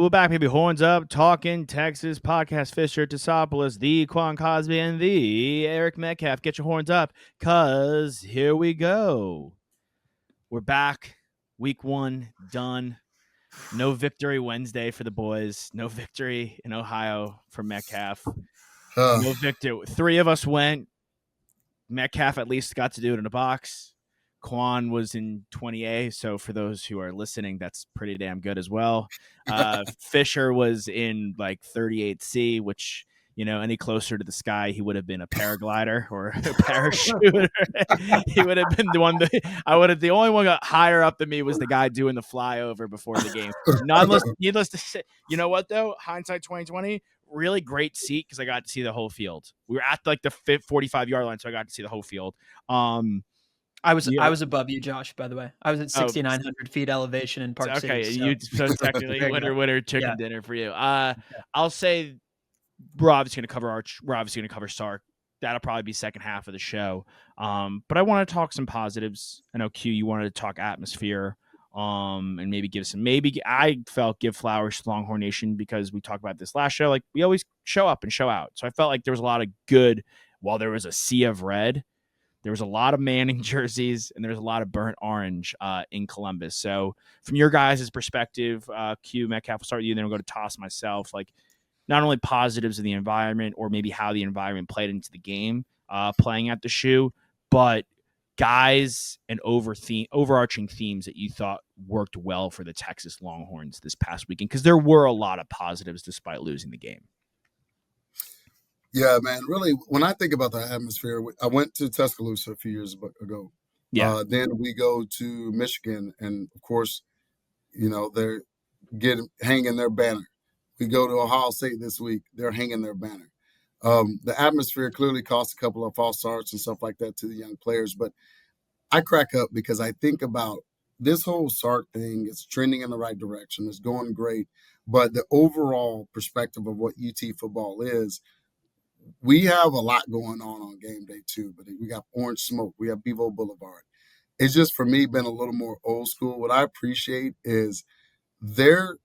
We're back, baby. Horns up, talking Texas podcast. Fisher Tesopoulos, the Quan Cosby, and the Eric Metcalf. Get your horns up, cause here we go. We're back. Week 1 done. No victory Wednesday for the boys. No victory in Ohio for Metcalf. No victory. 3 of us went. Metcalf at least got to do it in a box. Quan was in 20A, so for those who are listening, that's pretty damn good as well. Fisher was in like 38C, which, you know, any closer to the sky, he would have been a paraglider or a parachuter. He would have been the one that the only one got higher up than me was the guy doing the flyover before the game. Needless to say, you know what though? Hindsight 2020, really great seat because I got to see the whole field. We were at like the 45-yard line, so I got to see the whole field. I was above you, Josh, by the way. I was at 6,900 feet elevation in Park City. So technically winner chicken dinner for you. I'll say we're obviously going to cover Arch. We're obviously going to cover Sark. That'll probably be second half of the show. But I want to talk some positives. I know, Q, you wanted to talk atmosphere and maybe give flowers to Longhorn Nation because we talked about this last show. Like, we always show up and show out. So I felt like there was a lot of good while there was a sea of red. There was a lot of Manning jerseys, and there was a lot of burnt orange in Columbus. So from your guys' perspective, Q, Metcalf, we'll start with you, and then we'll go to Toss myself. Like, not only positives of the environment or maybe how the environment played into the game playing at the shoe, but guys and overarching themes that you thought worked well for the Texas Longhorns this past weekend, because there were a lot of positives despite losing the game. Yeah, man, really, when I think about the atmosphere, I went to Tuscaloosa a few years ago. Yeah. Then we go to Michigan, and, of course, you know, they're hanging their banner. We go to Ohio State this week. They're hanging their banner. The atmosphere clearly cost a couple of false starts and stuff like that to the young players. But I crack up because I think about this whole Sark thing. It's trending in the right direction. It's going great. But the overall perspective of what UT football is, we have a lot going on game day too, but we got Orange Smoke. We have Bevo Boulevard. It's just, for me, been a little more old school. What I appreciate is their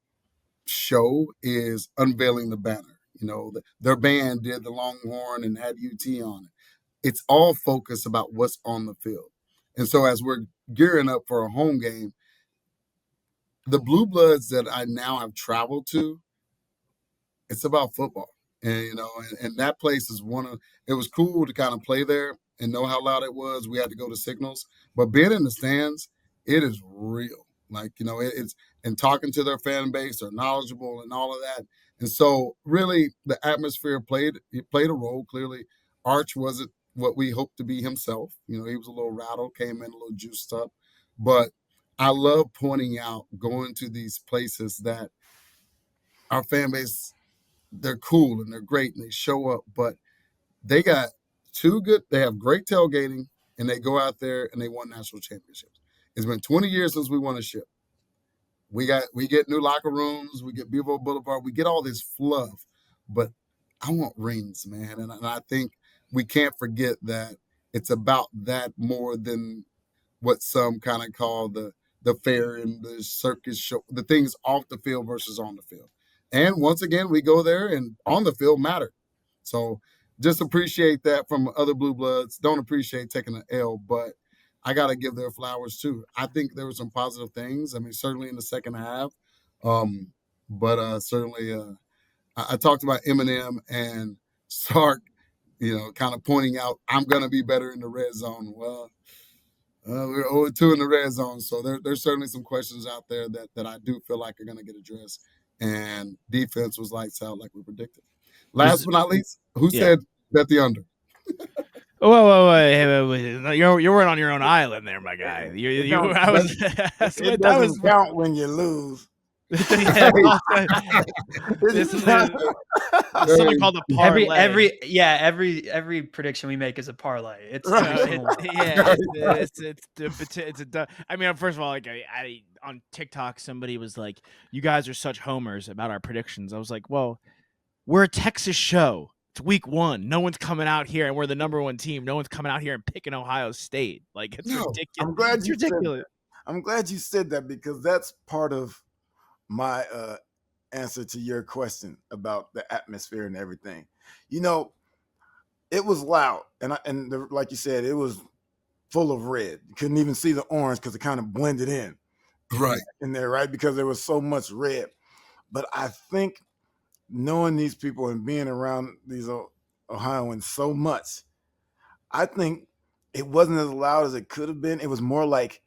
show is unveiling the banner. You know, their band did the Longhorn and had UT on it. It's all focused about what's on the field. And so as we're gearing up for a home game, the Blue Bloods that I now have traveled to, it's about football. And, you know, and that place is it was cool to kind of play there and know how loud it was. We had to go to signals. But being in the stands, it is real. Like, you know, it's and talking to their fan base, they're knowledgeable and all of that. And so really the atmosphere played a role. Clearly, Arch wasn't what we hoped to be himself. You know, he was a little rattled, came in a little juiced up. But I love pointing out, going to these places that our fan base, they're cool and they're great and they show up, but they got they have great tailgating, and they go out there and they won national championships. It's been 20 years since we won a ship. We get new locker rooms, we get Bevo Boulevard, we get all this fluff, but I want rings, man. And I think we can't forget that it's about that more than what some kind of call the fair and the circus show, the things off the field versus on the field. And once again, we go there and on the field matter. So just appreciate that from other Blue Bloods. Don't appreciate taking an L, but I got to give their flowers too. I think there were some positive things. I mean, certainly in the second half. But certainly I talked about Eminem and Sark, you know, kind of pointing out, I'm going to be better in the red zone. Well, we're 0-2 in the red zone. So there's certainly some questions out there that I do feel like are going to get addressed. And defense was lights out like we predicted. Last but not least, who said bet the under? Whoa. You weren't on your own island there, my guy. It doesn't count when you lose. This is something called a parlay. Every prediction we make is a parlay. It's I mean, first of all, like I on TikTok, somebody was like, "You guys are such homers about our predictions." I was like, "Well, we're a Texas show. It's week 1. No one's coming out here, and we're the number 1 team. No one's coming out here and picking Ohio State. Like, it's ridiculous." I'm glad you said that because that's part of my answer to your question about the atmosphere and everything. You know, it was loud, and like you said, it was full of red. You couldn't even see the orange because it kind of blended in there, right? Because there was so much red. But I think knowing these people and being around these Ohioans so much, I think it wasn't as loud as it could have been. It was more like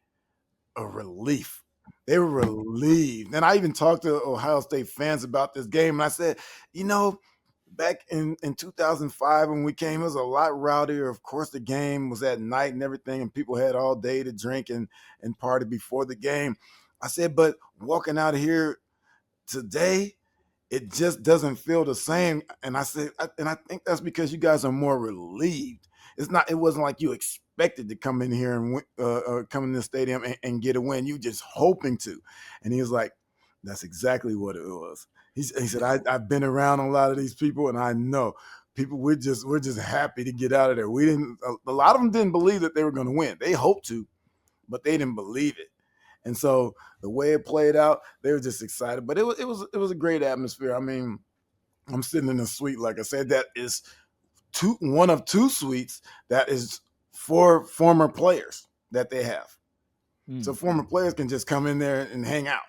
a relief. They were relieved. And I even talked to Ohio State fans about this game, and I said, back in 2005 when we came, it was a lot rowdier. Of course, the game was at night and everything, and people had all day to drink and party before the game. I said, but walking out of here today, it just doesn't feel the same. And I said, and I think that's because you guys are more relieved. It wasn't like you expected to come in here and come in the stadium and get a win. You just hoping to. And he was like, that's exactly what it was. He said, I've been around a lot of these people, and I know people, we're just happy to get out of there. A lot of them didn't believe that they were going to win. They hoped to, but they didn't believe it. And so the way it played out, they were just excited. But it was a great atmosphere. I mean, I'm sitting in a suite, like I said, that is one of two suites that is for former players that they have. So former players can just come in there and hang out.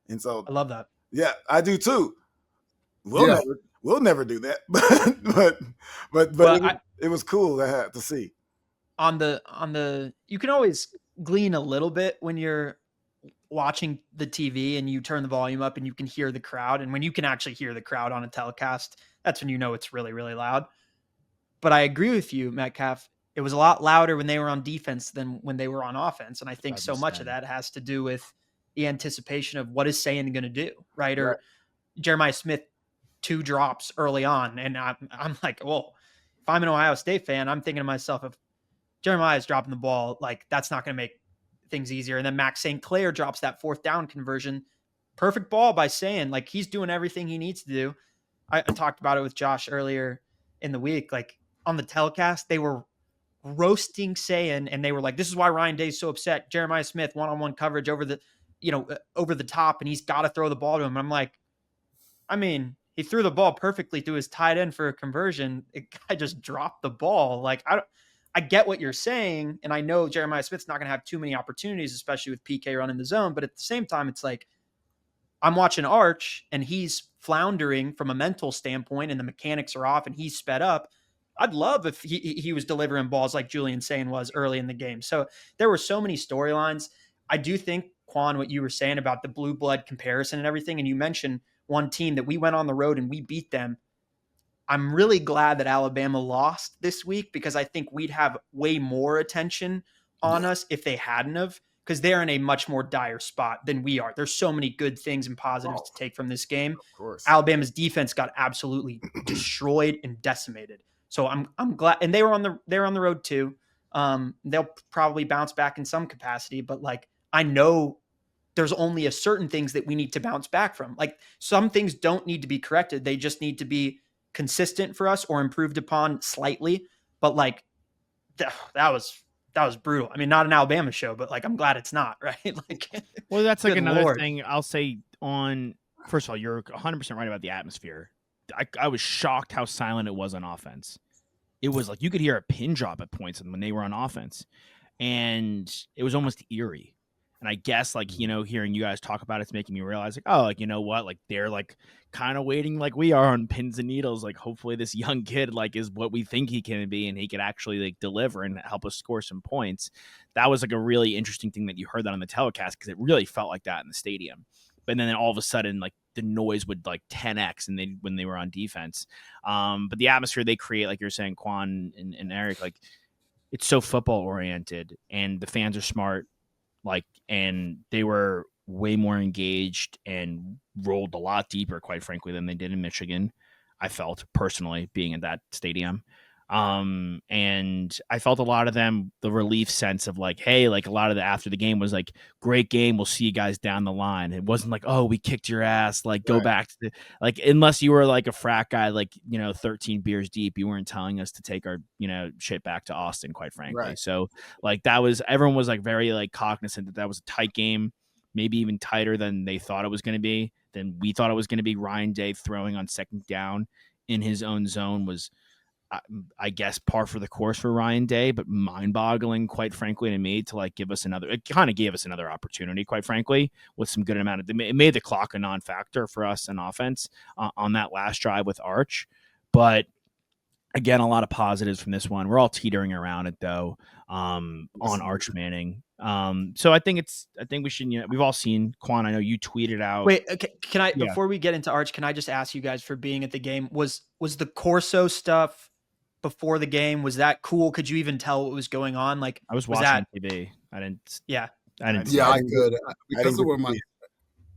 And so I love that. Yeah, I do too. We'll never do that. but it was cool to see. On the you can always glean a little bit when you're watching the TV and you turn the volume up and you can hear the crowd. And when you can actually hear the crowd on a telecast, that's when you know it's really, really loud. But I agree with you, Metcalf. It was a lot louder when they were on defense than when they were on offense. And I think so much of that has to do with the anticipation of what is Sayin going to do, right? Or Jeremiah Smith, 2 drops early on. And I'm like, well, if I'm an Ohio State fan, I'm thinking to myself, if Jeremiah's dropping the ball, like that's not going to make things easier. And then Max St. Clair drops that 4th down conversion. Perfect ball by Sayin. Like he's doing everything he needs to do. I talked about it with Josh earlier in the week. Like on the telecast, they were roasting Sayin, and they were like, this is why Ryan Day's so upset. Jeremiah Smith, one-on-one coverage over the top, and he's got to throw the ball to him. And I'm like, I mean, he threw the ball perfectly to his tight end for a conversion. The guy just dropped the ball. Like, I get what you're saying, and I know Jeremiah Smith's not going to have too many opportunities, especially with PK running the zone. But at the same time, it's like I'm watching Arch, and he's floundering from a mental standpoint, and the mechanics are off, and he's sped up. I'd love if he was delivering balls like Julian Sayin was early in the game. So there were so many storylines. I do think, Quan, what you were saying about the blue blood comparison and everything, and you mentioned one team that we went on the road and we beat them. I'm really glad that Alabama lost this week because I think we'd have way more attention on us if they hadn't have, because they're in a much more dire spot than we are. There's so many good things and positives to take from this game. Of course. Alabama's defense got absolutely destroyed and decimated. So I'm glad, and they're on the road too. They'll probably bounce back in some capacity, but like I know there's only a certain things that we need to bounce back from. Like some things don't need to be corrected; they just need to be consistent for us or improved upon slightly. But like that was brutal. I mean, not an Alabama show, but like I'm glad it's not, right? Like, well, that's like another thing I'll say on. First of all, you're 100% right about the atmosphere. I was shocked how silent it was on offense. It was like you could hear a pin drop at points when they were on offense, and it was almost eerie. And I guess like, hearing you guys talk about it's making me realize like, oh, like, you know what? Like they're like kind of waiting like we are on pins and needles. Like hopefully this young kid like is what we think he can be and he could actually like deliver and help us score some points. That was like a really interesting thing that you heard that on the telecast because it really felt like that in the stadium. But then all of a sudden, like the noise would like 10x and when they were on defense. But the atmosphere they create, like you're saying, Quan and Eric, like it's so football oriented and the fans are smart. Like, and they were way more engaged and rolled a lot deeper, quite frankly, than they did in Michigan. I felt personally being in that stadium. And I felt a lot of them, the relief sense of like, hey, like a lot of the after the game was like, great game. We'll see you guys down the line. It wasn't like, oh, we kicked your ass. Like go back to like, unless you were like a frat guy, like, 13 beers deep, you weren't telling us to take our, shit back to Austin, quite frankly. Right. So like everyone was like very like cognizant that was a tight game, maybe even tighter than they thought it was going to be. than we thought it was going to be. Ryan Day throwing on second down in his own zone was, I guess, par for the course for Ryan Day, but mind-boggling, quite frankly, to me, to like give us another. It kind of gave us another opportunity, quite frankly, with some good amount of. It made the clock a non-factor for us in offense on that last drive with Arch, but again, a lot of positives from this one. We're all teetering around it though, on Arch Manning. So I think we should. We've all seen Quan. I know you tweeted out. Wait, can I before we get into Arch, can I just ask you guys for being at the game? Was the Corso stuff before the game? Was that cool? Could you even tell what was going on? Like I was watching TV. I didn't. Yeah, I didn't. Yeah, I could because of where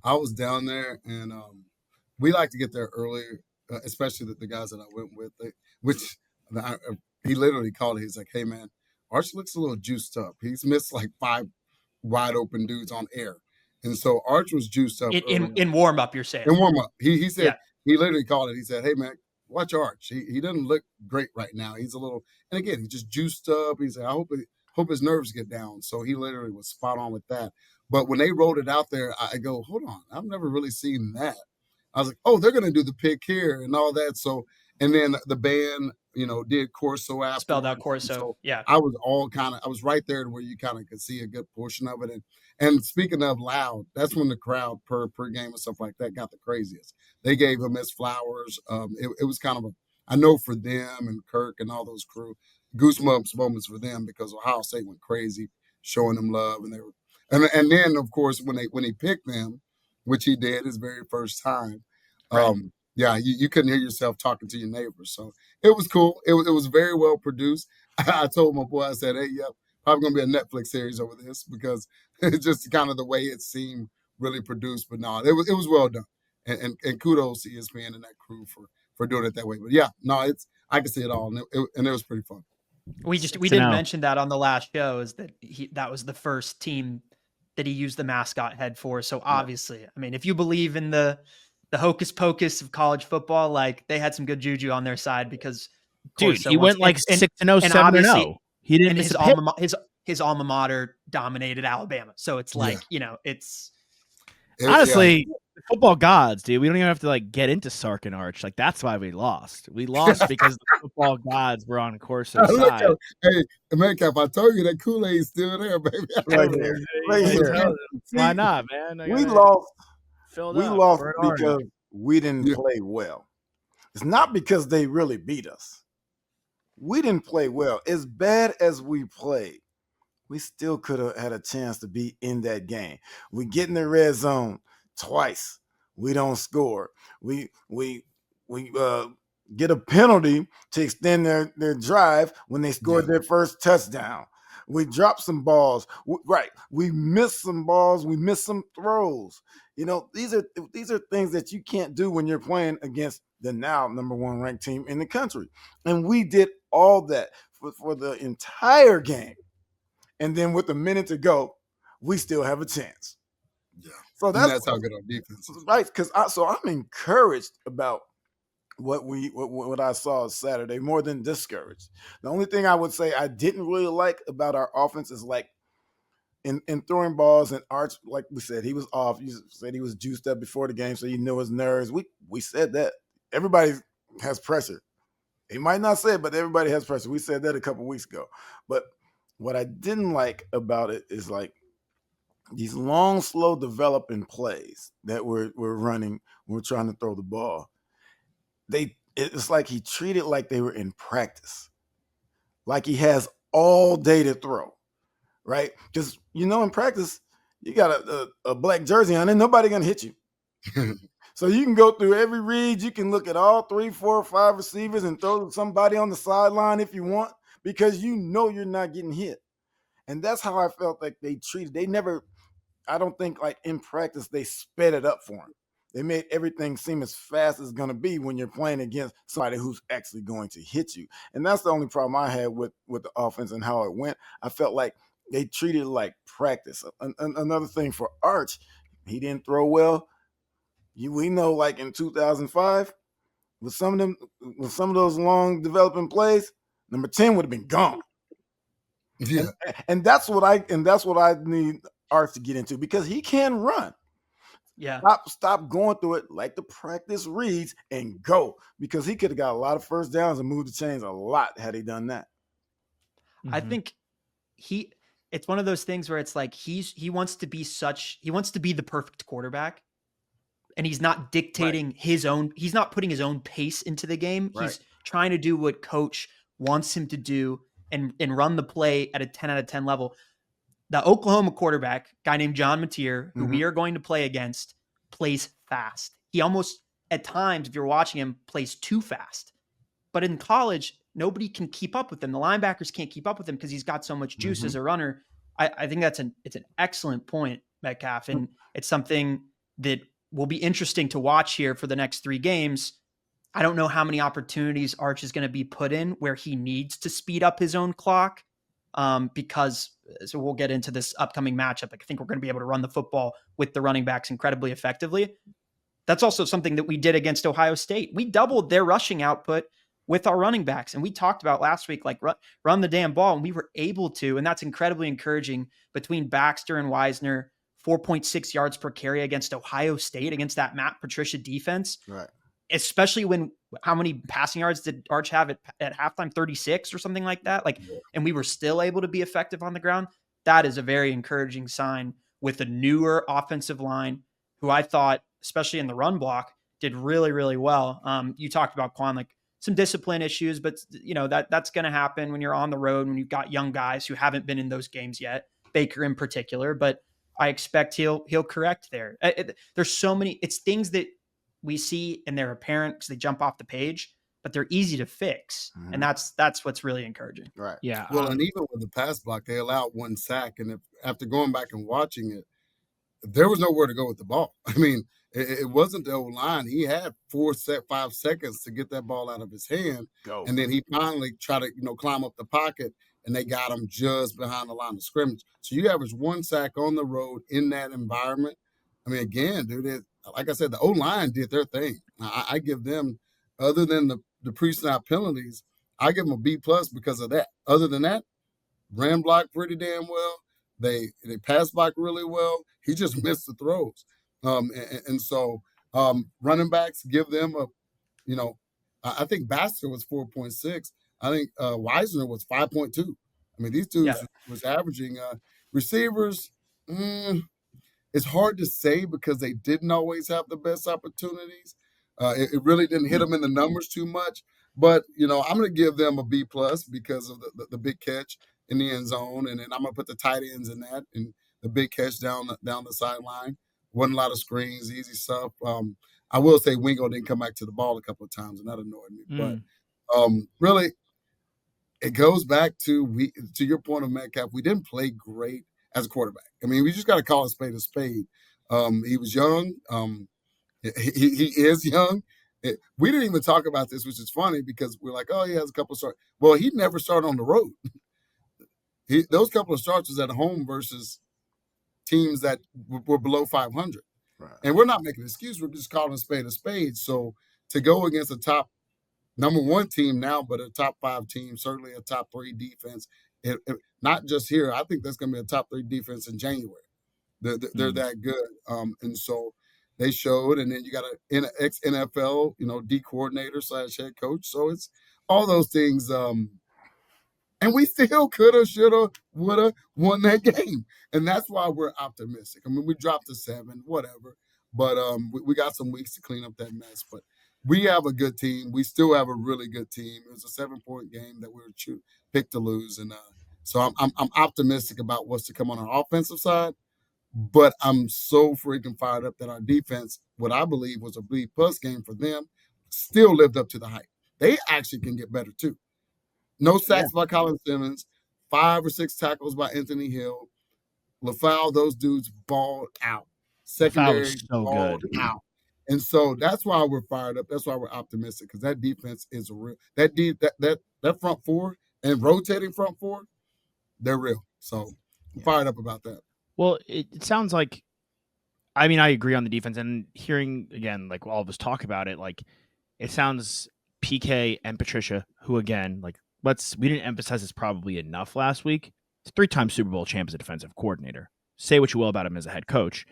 I was down there, and we like to get there early, especially the guys that I went with. He literally called it. He's like, "Hey man, Arch looks a little juiced up. He's missed like 5 wide open dudes on air." And so Arch was juiced up in warm up. You're saying in warm up. He said he literally called it. He said, "Hey man, watch Arch. He doesn't look great right now. He's a little." And again, he's just juiced up. He said, "I hope his nerves get down." So he literally was spot on with that. But when they rolled it out there, I go, "Hold on, I've never really seen that." I was like, "Oh, they're gonna do the pick here and all that." So and then the band, did Corso after. Spelled out Corso. So yeah. I was right there to where you kind of could see a good portion of it. And speaking of loud, that's when the crowd per game and stuff like that got the craziest. They gave him his flowers. It was kind of I know for them and Kirk and all those crew, goosebumps moments for them because Ohio State went crazy showing them love. And they were, and then of course when he picked them, which he did his very first time, right. Yeah, you couldn't hear yourself talking to your neighbors. So it was cool. It was very well produced. I told my boy, I said, "Hey, yep, probably going to be a Netflix series over this because it's just kind of the way it seemed really produced." But no, it was well done. And kudos to ESPN and that crew for doing it that way. But yeah, no, I can see it all. And it was pretty fun. We didn't mention that on the last show is that that was the first team that he used the mascot head for. So obviously, I mean, if you believe in the hocus pocus of college football, like they had some good juju on their side because he went like 6-0, 7-0. He didn't miss his alma mater dominated Alabama. So it's like, it's honestly the football gods, dude. We don't even have to like get into Sark and Arch. Like that's why we lost. We lost because the football gods were on Corso's side. Hey, Metcalf, I told you that Kool-Aid's still there, baby. Right there. Why not, man? We lost because we didn't play well. It's not because they really beat us. We didn't play well. As bad as we played, we still could have had a chance to be in that game. We get in the red zone twice. We don't score. We get a penalty to extend their drive when they scored their first touchdown. We dropped some balls. We missed some balls. We missed some throws. These are things that you can't do when you're playing against the now number 1 ranked team in the country. And we did all that for the entire game. And then with a minute to go, we still have a chance. Yeah. So that's how good our defense is. Right. Because I'm encouraged about what I saw Saturday more than discouraged. The only thing I would say I didn't really like about our offense is like in throwing balls and Arch, like we said, he was off. You said he was juiced up before the game, so you knew his nerves. We said that. Everybody has pressure. He might not say it, but everybody has pressure. We said that a couple weeks ago. But what I didn't like about it is like these long, slow developing plays that we're running when we're trying to throw the ball. It's like he treated like they were in practice, like he has all day to throw, right? Because in practice you got a black jersey on and nobody gonna hit you. So you can go through every read, you can look at all 3, 4, 5 receivers and throw somebody on the sideline if you want, because you're not getting hit. And that's how I felt like they treated. They never, I don't think like in practice they sped it up for him. They made everything seem as fast as it's going to be when you're playing against somebody who's actually going to hit you. And that's the only problem I had with the offense and how it went. I felt like they treated it like practice. Another thing for Arch, he didn't throw well. We know like in 2005, with some of those long developing plays, number 10 would have been gone. Yeah. And that's what I need Arch to get into, because he can run. Yeah. Stop going through it. Like the practice reads and go, because he could have got a lot of first downs and moved the chains a lot had he done that. I think it's one of those things where it's like he wants to be the perfect quarterback, and he's not dictating his own, he's not putting his own pace into the game. Right. He's trying to do what coach wants him to do and run the play at a 10 out of 10 level. The Oklahoma quarterback, guy named John Mateer, who we are going to play against, plays fast. He almost, at times, if you're watching him, plays too fast. But in college, nobody can keep up with him. The linebackers can't keep up with him because he's got so much juice as a runner. I think it's an excellent point, Metcalf, and it's something that will be interesting to watch here for the next 3 games. I don't know how many opportunities Arch is going to be put in where he needs to speed up his own clock, because so we'll get into this upcoming matchup. I think we're going to be able to run the football with the running backs incredibly effectively. That's also something that we did against Ohio State. We doubled their rushing output with our running backs. And we talked about last week, like run the damn ball. And we were able to, and that's incredibly encouraging between Baxter and Wisner, 4.6 yards per carry against Ohio State, against that Matt Patricia defense. Right. Especially when, how many passing yards did Arch have at halftime? 36 or something like that. And we were still able to be effective on the ground. That is a very encouraging sign with a newer offensive line who I thought, especially in the run block, did really, really well. You talked about Quan, like some discipline issues, but that's going to happen when you're on the road, when you've got young guys who haven't been in those games yet, Baker in particular, but I expect he'll correct there. There's so many, it's things that we see and they're apparent because they jump off the page, but they're easy to fix. And that's what's really encouraging. Right. Yeah. Well, and even with the pass block, they allowed 1 sack. And after going back and watching it, there was nowhere to go with the ball. I mean, it wasn't the old line. He had 5 seconds to get that ball out of his hand. And then he finally tried to, climb up the pocket, and they got him just behind the line of scrimmage. So you average 1 sack on the road in that environment. I mean, again, dude, like I said, the O-line did their thing. I give them, other than the pre-snap penalties, I give them a B+ because of that. Other than that, ran block pretty damn well. They pass block really well. He just missed the throws. So running backs, give them I think Baxter was 4.6. I think Wisner was 5.2. I mean, these dudes was averaging receivers. It's hard to say because they didn't always have the best opportunities. It really didn't hit them in the numbers too much. But, I'm going to give them a B+ because of the big catch in the end zone. And then I'm going to put the tight ends in that and the big catch down the sideline. Wasn't a lot of screens, easy stuff. I will say Wingo didn't come back to the ball a couple of times, and that annoyed me. But really, it goes back to your point of Metcalf. We didn't play great as a quarterback. I mean, we just got to call a spade a spade. He was young. He is young. We didn't even talk about this, which is funny because we're like, oh, he has a couple of starts. Well, he never started on the road. Those couple of starts was at home versus teams that were below 500. Right. And we're not making an excuse. We're just calling a spade a spade. So to go against a top number 1 team now, but a top 5 team, certainly a top 3 defense, not just here. I think that's going to be a top 3 defense in January. They're that good. And so they showed, and then you got an ex-NFL, D coordinator / head coach. So it's all those things. And we still coulda, shoulda, woulda won that game. And that's why we're optimistic. I mean, we dropped to 7, whatever. But we got some weeks to clean up that mess. But we have a good team. We still have a really good team. It was a 7-point game that we were picked to lose. And so I'm optimistic about what's to come on our offensive side. But I'm so freaking fired up that our defense, what I believe was a B+ game for them, still lived up to the hype. They actually can get better, too. No sacks by Colin Simmons, 5 or 6 tackles by Anthony Hill. LaFau, those dudes balled out. Secondary so balled good. out. And so that's why we're fired up. That's why we're optimistic, because that defense is real. That front 4 and rotating front 4, they're real. So I'm fired up about that. Well, it sounds like, I mean, I agree on the defense, and hearing again, like all of us talk about it, like it sounds PK and Patricia, who again, like we didn't emphasize this probably enough last week. He's 3-time Super Bowl champ as a defensive coordinator. Say what you will about him as a head coach.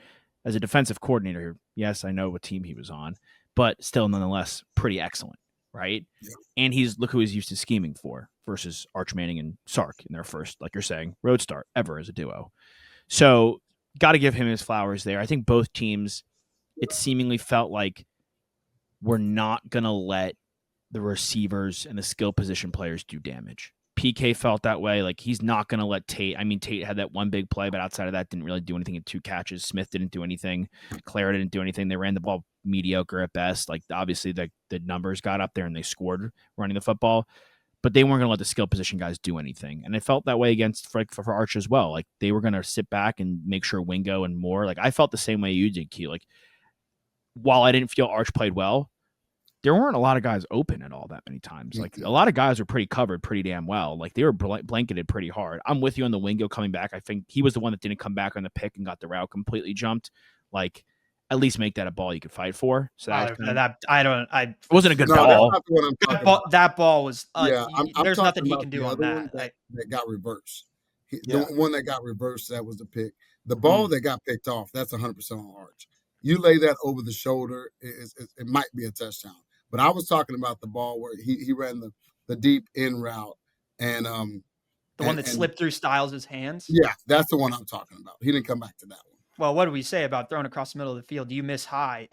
as a defensive coordinator, yes, I know what team he was on, but still nonetheless pretty excellent, right? Yeah. And look who he's used to scheming for versus Arch Manning and Sark in their first, like you're saying, road start ever as a duo. So got to give him his flowers there. I think both teams, it seemingly felt like we're not going to let the receivers and the skill position players do damage. PK felt that way. Like, he's not going to let Tate. I mean, Tate had that one big play, but outside of that, didn't really do anything in 2 catches. Smith didn't do anything. Clare didn't do anything. They ran the ball mediocre at best. Like, obviously, the numbers got up there and they scored running the football, but they weren't going to let the skill position guys do anything. And it felt that way against for Arch as well. Like, they were going to sit back and make sure Wingo and Moore. Like, I felt the same way you did, Key. Like, while I didn't feel Arch played well, there weren't a lot of guys open at all that many times. Like, a lot of guys were pretty covered pretty damn well. Like, they were blanketed pretty hard. I'm with you on the Wingo coming back. I think he was the one that didn't come back on the pick and got the route completely jumped. Like, at least make that a ball you could fight for. So it wasn't a good ball. That's not what I'm talking that ball was. There's nothing he about can do the on other that. one that got reversed. Yeah. The one that got reversed, that was the pick. The ball that got picked off, that's 100% on Arch. You lay that over the shoulder, it might be a touchdown. But I was talking about the ball where he ran the deep in route and the one that slipped through Styles' hands. Yeah, that's the one I'm talking about. He didn't come back to that one. Well, what do we say about throwing across the middle of the field? Do you miss high?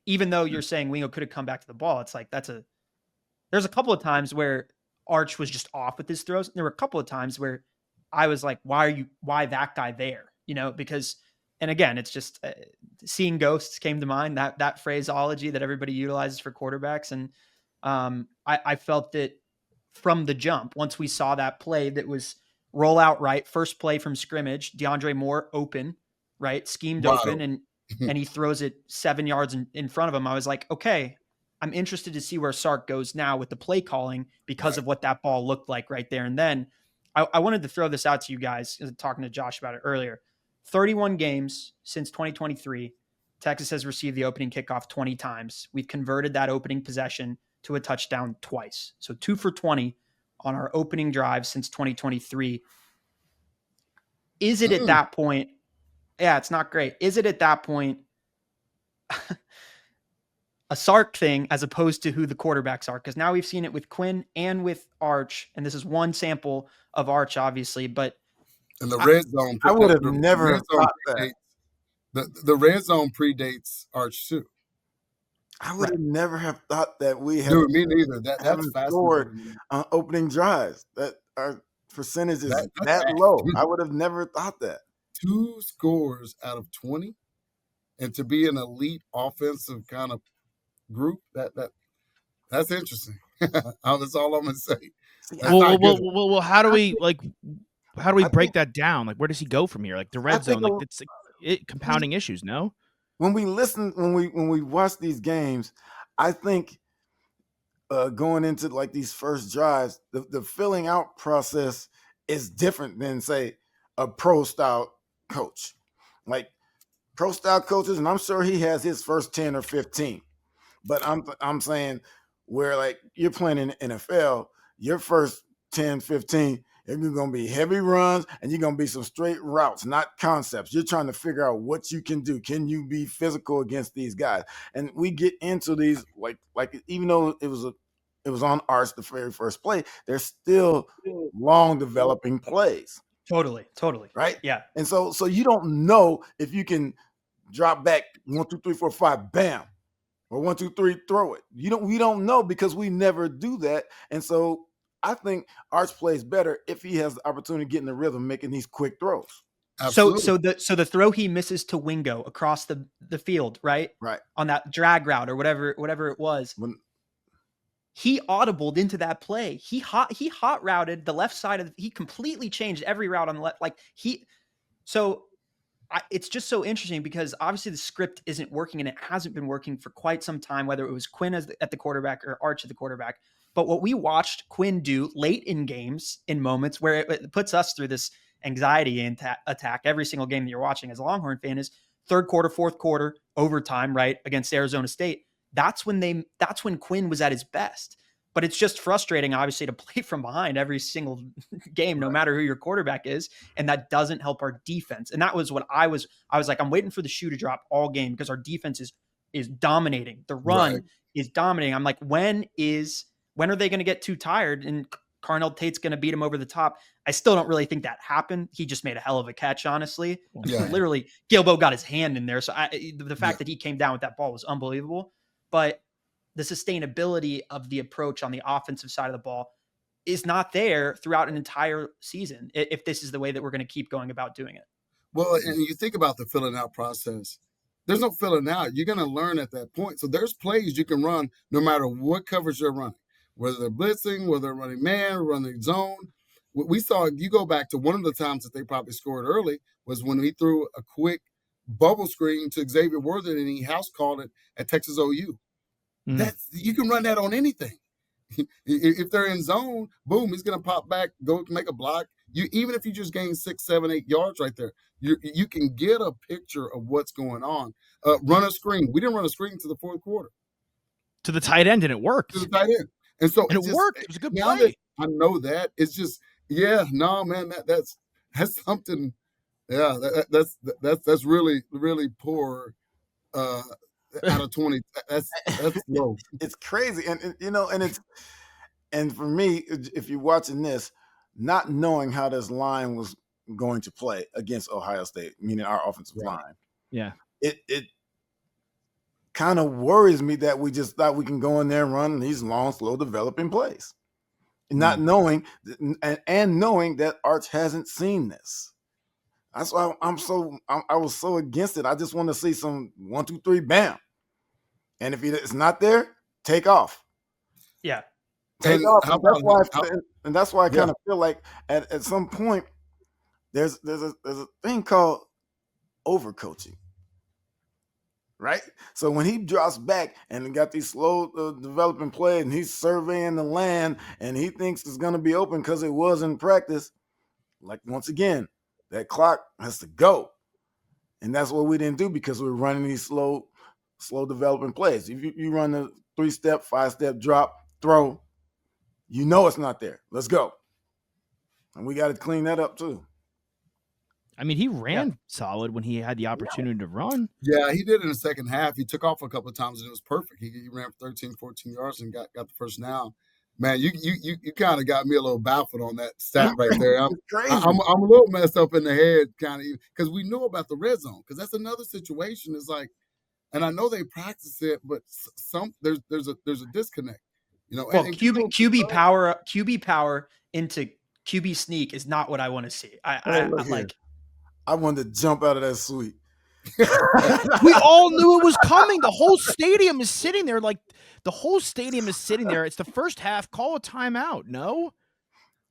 Even though you're saying Wingo could have come back to the ball, it's like there's a couple of times where Arch was just off with his throws. And there were a couple of times where I was like, why that guy there? Because, and again, it's just seeing ghosts came to mind, that phraseology that everybody utilizes for quarterbacks. And I felt that from the jump, once we saw that play that was roll out right, first play from scrimmage, DeAndre Moore open, right, schemed open, and he throws it 7 yards in front of him. I was like, okay, I'm interested to see where Sark goes now with the play calling because of what that ball looked like right there. And then I wanted to throw this out to you guys, talking to Josh about it earlier. 31 games since 2023. Texas has received the opening kickoff 20 times. We've converted that opening possession to a touchdown twice. So 2 for 20 on our opening drive since 2023. Is it at that point? Yeah, it's not great. Is it at that point a Sark thing as opposed to who the quarterbacks are? Because now we've seen it with Quinn and with Arch, and this is one sample of Arch, obviously, but and the red zone. I would have never thought that. The red zone predates Arch too. I would have never have thought that we have. Dude, me neither. That's scored on opening drives that our percentage is that low. I would have never thought that. 2 scores out of 20, and to be an elite offensive kind of group, that's interesting. That's all I'm gonna say. Well, how do we break that down? Like, where does he go from here? Like, the red zone, like, it's compounding issues. No, when we watch these games, I think going into like these first drives, the filling out process is different than, say, a pro style coach. Like, pro style coaches, and I'm sure he has his first 10 or 15, but I'm saying where, like, you're playing in the NFL, your first 10, 15, you're going to be heavy runs and you're going to be some straight routes, not concepts. You're trying to figure out what you can do. Can you be physical against these guys? And we get into these, like even though it was on Arch the very first play, there's still long developing plays. Totally. Right? Yeah. And so you don't know if you can drop back 1, 2, 3, 4, 5, bam, or 1, 2, 3, throw it. We don't know because we never do that. And so I think Arch plays better if he has the opportunity to get in the rhythm, making these quick throws. Absolutely. So the throw he misses to Wingo across the field, right? Right. On that drag route or whatever it was. He audibled into that play. He hot routed the left side he completely changed every route on the left. It's just so interesting because obviously the script isn't working and it hasn't been working for quite some time, whether it was Quinn at the quarterback or Arch at the quarterback. But what we watched Quinn do late in games, in moments where it puts us through this anxiety attack every single game that you're watching as a Longhorn fan, is third quarter, fourth quarter, overtime, right, against Arizona State. That's when Quinn was at his best. But it's just frustrating, obviously, to play from behind every single game, no matter who your quarterback is. And that doesn't help our defense. And that was what I was like, I'm waiting for the shoe to drop all game because our defense is dominating. The run is dominating. I'm like, when are they going to get too tired? And Carnell Tate's going to beat him over the top. I still don't really think that happened. He just made a hell of a catch, honestly. Literally, Gilbo got his hand in there. So the fact that he came down with that ball was unbelievable. But the sustainability of the approach on the offensive side of the ball is not there throughout an entire season if this is the way that we're going to keep going about doing it. Well, and you think about the filling out process. There's no filling out. You're going to learn at that point. So there's plays you can run no matter what coverage you're running, whether they're blitzing, whether they're running man, running zone. We saw, you go back to one of the times that they probably scored early was when he threw a quick bubble screen to Xavier Worthen and he house called it at Texas OU. You can run that on anything. If they're in zone, boom, he's going to pop back, go make a block. Even if you just gain 6, 7, 8 yards right there, you can get a picture of what's going on. Run a screen. We didn't run a screen to the fourth quarter. To the tight end, and it worked. To the tight end. And so it worked. It was a good play. I know that. It's just, man, that's something. Yeah, that's really, really poor. Out of 20, that's low. It's crazy, and for me, if you're watching this, not knowing how this line was going to play against Ohio State, meaning our offensive line, it kind of worries me that we just thought we can go in there and run these long, slow developing plays, not knowing and knowing that Arch hasn't seen this. That's why I was so against it. I just want to see some 1, 2, 3, bam. And if it's not there, take off. Yeah. Take off. And that's why I kind of feel like at some point there's a thing called overcoaching. Right? So when he drops back and got these slow developing plays and he's surveying the land and he thinks it's going to be open because it was in practice, like once again, that clock has to go. And that's what we didn't do because we're running these slow developing plays. If you run the 3-step, 5-step drop, throw, it's not there. Let's go. And we got to clean that up too. I mean, he ran solid when he had the opportunity to run. Yeah, he did in the second half. He took off a couple of times and it was perfect. He ran for 13, 14 yards and got the first down. Man, you kind of got me a little baffled on that stat right there. I'm a little messed up in the head, kind of, because we knew about the red zone. Because that's another situation. It's like, and I know they practice it, but there's a disconnect. Well, QB power into QB sneak is not what I want to see. I wanted to jump out of that suite. We all knew it was coming. The whole stadium is sitting there. It's the first half. Call a timeout. No,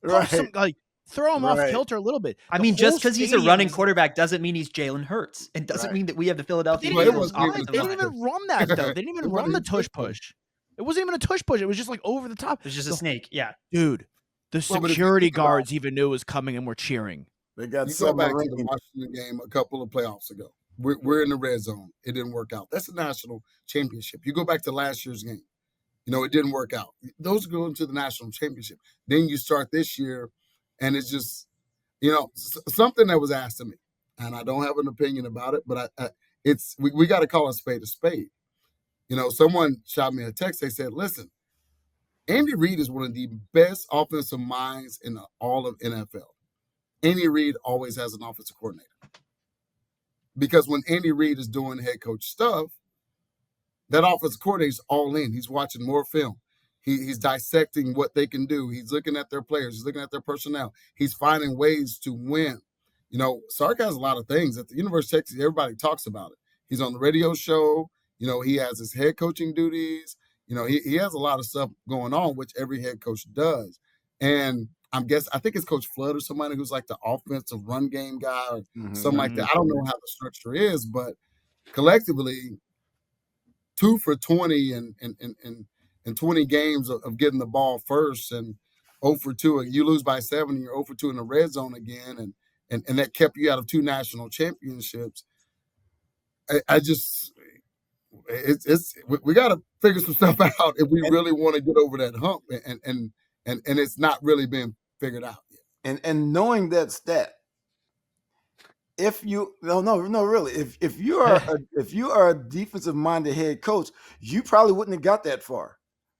throw him off kilter a little bit. I mean, just because he's a running quarterback doesn't mean he's Jalen Hurts. It doesn't mean that we have the Philadelphia Eagles. They didn't even run that though. They didn't even run the tush push. It wasn't even a tush push. It was just like over the top. It was just a snake. Yeah, dude. The security guards even knew it was coming and were cheering. They got so back to the Washington game a couple of playoffs ago. We're in the red zone. It didn't work out. That's a national championship. You go back to last year's game. It didn't work out. Those go into the national championship. Then you start this year, and it's just, something that was asked of me, and I don't have an opinion about it, but we got to call a spade a spade. Someone shot me a text. They said, listen, Andy Reid is one of the best offensive minds in all of NFL. Andy Reid always has an offensive coordinator. Because when Andy Reid is doing head coach stuff, that offensive coordinator is all in. He's watching more film. He's dissecting what they can do. He's looking at their players. He's looking at their personnel. He's finding ways to win. Sark has a lot of things. At the University of Texas, everybody talks about it. He's on the radio show. He has his head coaching duties. He has a lot of stuff going on, which every head coach does. And I think it's Coach Flood or somebody who's like the offensive run game guy or something like that. I don't know how the structure is, but collectively, 2 for 20 and 20 games of getting the ball first and 0 for 2. You lose by 7 and you're 0 for 2 in the red zone again. And that kept you out of 2 national championships. we got to figure some stuff out if we really want to get over that hump, and it's not really been figured out yet. And knowing that stat, if you really, if you are a defensive minded head coach, you probably wouldn't have got that far,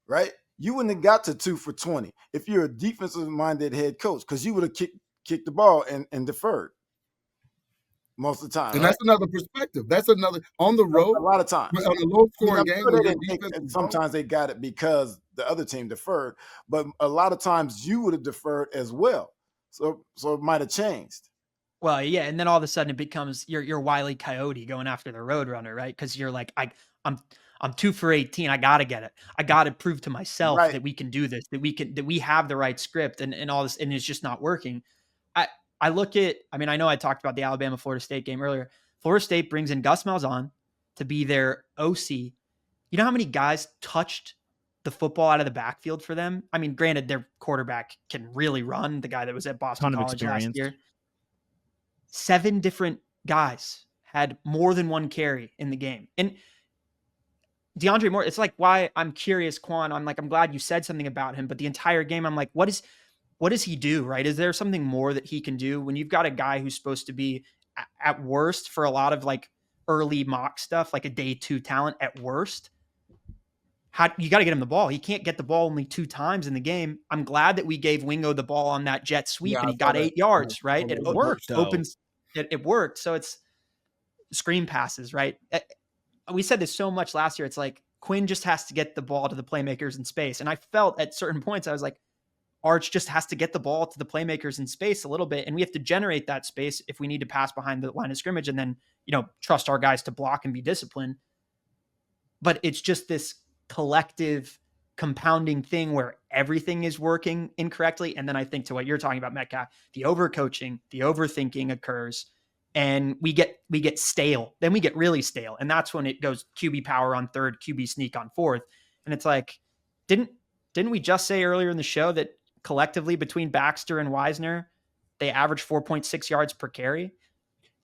right? You wouldn't have got to 2 for 20 if you're a defensive minded head coach, because you would have kicked the ball and deferred most of the time. And right? that's another perspective. That's another on the road. A lot of times on a low scoring game, sometimes they got it because the other team deferred, but a lot of times you would have deferred as well. So it might have changed. Well, yeah, and then all of a sudden it becomes you're Wile E. Coyote going after the Roadrunner, right? Because you're like, I'm 2 for 18. I gotta get it. I gotta prove to myself that we can do this, that we have the right script and all this, and it's just not working. I look at, I mean, I know I talked about the Alabama-Florida State game earlier. Florida State brings in Gus Malzahn to be their OC. You know how many guys touched the football out of the backfield for them? I mean, granted, their quarterback can really run, the guy that was at Boston College last year. 7 different guys had more than one carry in the game. And DeAndre Moore, it's like why I'm curious, Quan. I'm glad you said something about him, but the entire game, I'm like, what does he do, right? Is there something more that he can do when you've got a guy who's supposed to be at worst for a lot of like early mock stuff, like a day 2 talent at worst? You got to get him the ball. He can't get the ball only 2 times in the game. I'm glad that we gave Wingo the ball on that jet sweep and he got 8 yards, right? It worked. It worked. So it's screen passes, right? We said this so much last year. It's like Quinn just has to get the ball to the playmakers in space. And I felt at certain points, I was like, Arch just has to get the ball to the playmakers in space a little bit. And we have to generate that space if we need to pass behind the line of scrimmage and then, trust our guys to block and be disciplined. But it's just this collective compounding thing where everything is working incorrectly. And then I think to what you're talking about, Metcalf, the overcoaching, the overthinking occurs and we get stale. Then we get really stale. And that's when it goes QB power on 3rd, QB sneak on 4th. And it's like, didn't we just say earlier in the show that collectively between Baxter and Wisner, they average 4.6 yards per carry?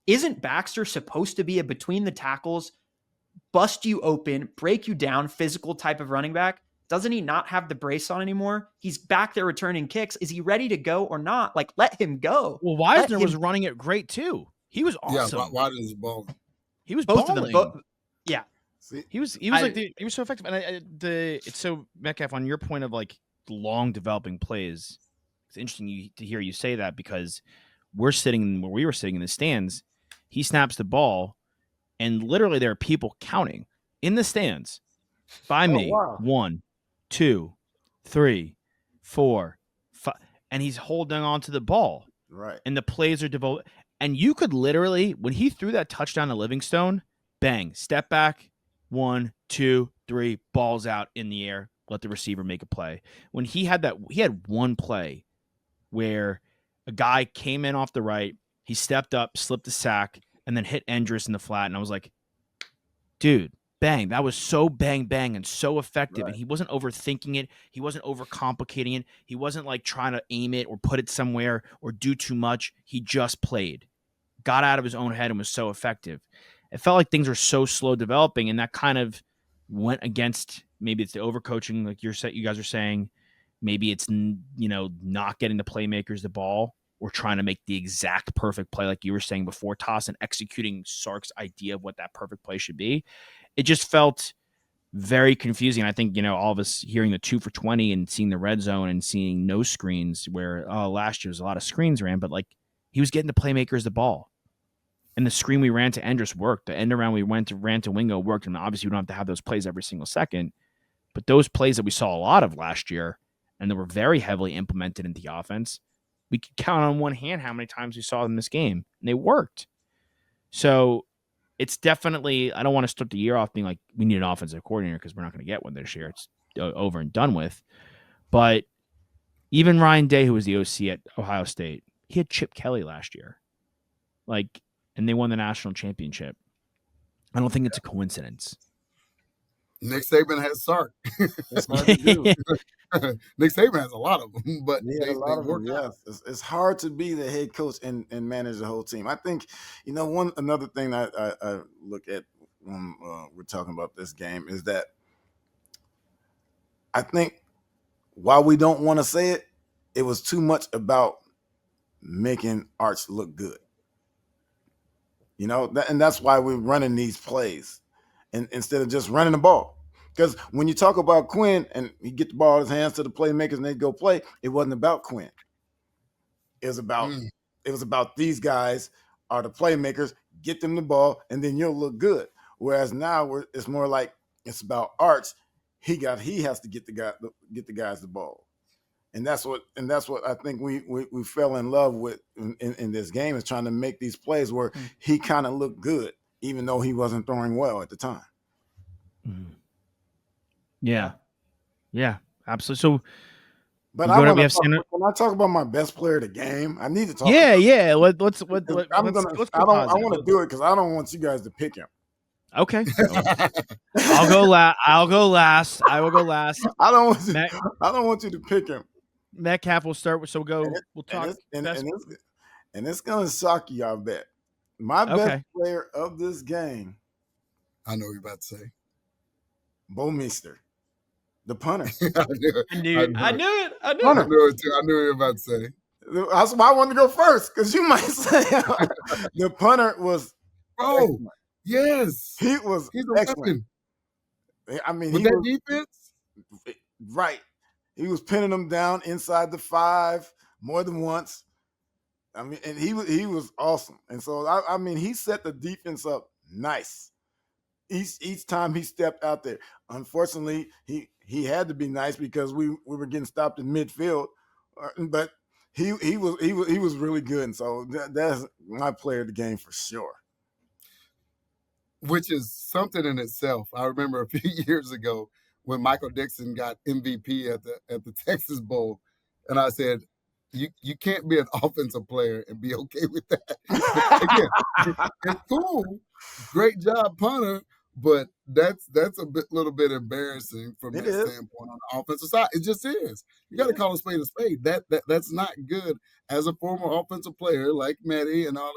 Isn't Baxter supposed to be a between the tackles, bust you open, break you down, physical type of running back? Doesn't he not have the brace on anymore? He's back there returning kicks. Is he ready to go or not? Like, let him go. Well, Wisner was running it great too. He was awesome. Yeah, Wisner was balling. He was both balling. of them. Yeah. He was so effective. And it's so, Metcalf, on your point of like long developing plays, it's interesting to hear you say that because we were sitting in the stands. He snaps the ball, and literally there are people counting in the stands by me. Wow. 1, 2, 3, 4, 5, and he's holding on to the ball. Right. And the plays are devoted. And you could literally, when he threw that touchdown to Livingstone, bang, step back, 1, 2, 3, balls out in the air, let the receiver make a play. When he had one play where a guy came in off the right, he stepped up, slipped a sack, and then hit Endress in the flat. And I was like, dude, bang. That was so bang, bang, and so effective. Right. And he wasn't overthinking it. He wasn't overcomplicating it. He wasn't like trying to aim it or put it somewhere or do too much. He just played, got out of his own head, and was so effective. It felt like things were so slow developing, and that kind of went against, maybe it's the overcoaching, like you guys are saying. Maybe it's, not getting the playmakers the ball or trying to make the exact perfect play, like you were saying before, Toss, and executing Sark's idea of what that perfect play should be. It just felt very confusing. I think, all of us hearing the 2 for 20 and seeing the red zone and seeing no screens where, last year was a lot of screens ran, but like he was getting the playmakers the ball. And the screen we ran to Endress worked. The end around we ran to Wingo worked. And obviously we don't have to have those plays every single second. But those plays that we saw a lot of last year and that were very heavily implemented into the offense, we could count on one hand how many times we saw them this game. And they worked. So it's definitely, I don't want to start the year off being like, we need an offensive coordinator because we're not going to get one this year. It's over and done with. But even Ryan Day, who was the OC at Ohio State, he had Chip Kelly last year. And they won the national championship. I don't think it's a coincidence. Nick Saban has Sark. It's hard to do. Nick Saban has a lot of them, but they work out. It's hard to be the head coach and manage the whole team. I think, another thing I look at when we're talking about this game is that I think while we don't want to say it, it was too much about making Arch look good. You know, and that's why we're running these plays and instead of just running the ball. Because when you talk about Quinn and he get the ball in his hands to the playmakers and they go play, it wasn't about Quinn. It was about these guys are the playmakers. Get them the ball, and then you'll look good. Whereas now it's more like it's about Arch. He has to get the guys the ball, and that's what I think we fell in love with in this game is trying to make these plays where he kind of looked good, even though he wasn't throwing well at the time. Yeah, absolutely. So. But when I talk about my best player of the game, I need to talk. Yeah. I want to do it because I don't want you guys to pick him. Okay. I'll go last. I will go last. I don't want you to pick him. Metcalf will start with. So we'll talk. And it's gonna shock you, I bet. My best player of this game. I know what you're about to say. Bo Meester. The punter. I knew it. I knew it too. I knew what you were about to say. That's why I wanted to go first, because you might say the punter was. Oh, yes. He's excellent. I mean, with that defense? Right. He was pinning them down inside the 5 more than once. I mean, and he was awesome. And so, I mean, he set the defense up nice. Each time he stepped out there. Unfortunately, he had to be nice because we were getting stopped in midfield, but he was really good, and so that's my player of the game for sure. Which is something in itself. I remember a few years ago when Michael Dixon got MVP at the Texas Bowl, and I said, "You can't be an offensive player and be okay with that." Again, it's cool, great job, punter. But that's a little bit embarrassing from that standpoint on the offensive side. It just is. You got to call a spade a spade. That's not good as a former offensive player like Matty and all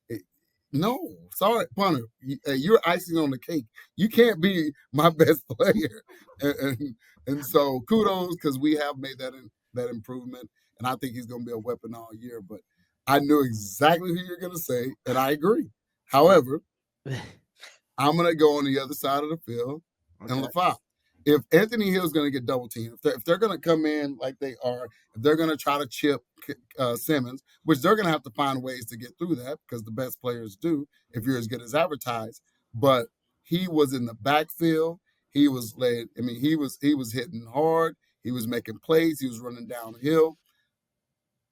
that. No, sorry, punter. You're icing on the cake. You can't be my best player. And so kudos because we have made that improvement, and I think he's going to be a weapon all year. But I knew exactly who you're going to say, and I agree. However. I'm going to go on the other side of the field and LaFau. If Anthony Hill's going to get double teamed, if they're going to come in like they are, if they're going to try to chip Simmons, which they're going to have to find ways to get through that because the best players do if you're as good as advertised. But he was in the backfield. He was led. I mean, he was hitting hard. He was making plays. He was running downhill.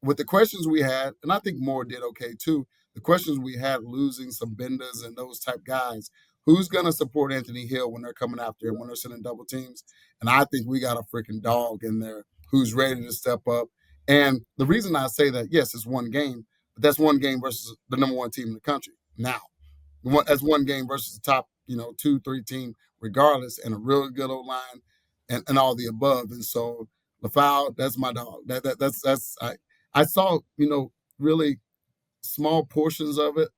With the questions we had, and I think Moore did okay too, the questions we had losing some benders and those type guys, who's going to support Anthony Hill when they're coming after him, when they're sending double teams? And I think we got a freaking dog in there who's ready to step up. And the reason I say that, yes, it's one game, but that's one game versus the number one team in the country. Now, that's one game versus the top, 2-3 team, regardless, and a really good O-line and all the above. And so LaFau, that's my dog. I saw, really small portions of it,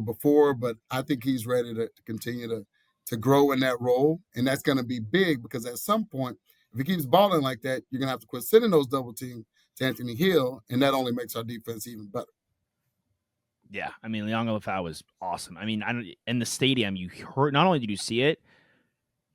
before, but I think he's ready to continue to grow in that role. And that's going to be big because at some point, if he keeps balling like that, you're going to have to quit sending those double teams to Anthony Hill, and that only makes our defense even better. Yeah, I mean, Lianga Lafau was awesome. I mean, in the stadium, you heard, not only did you see it,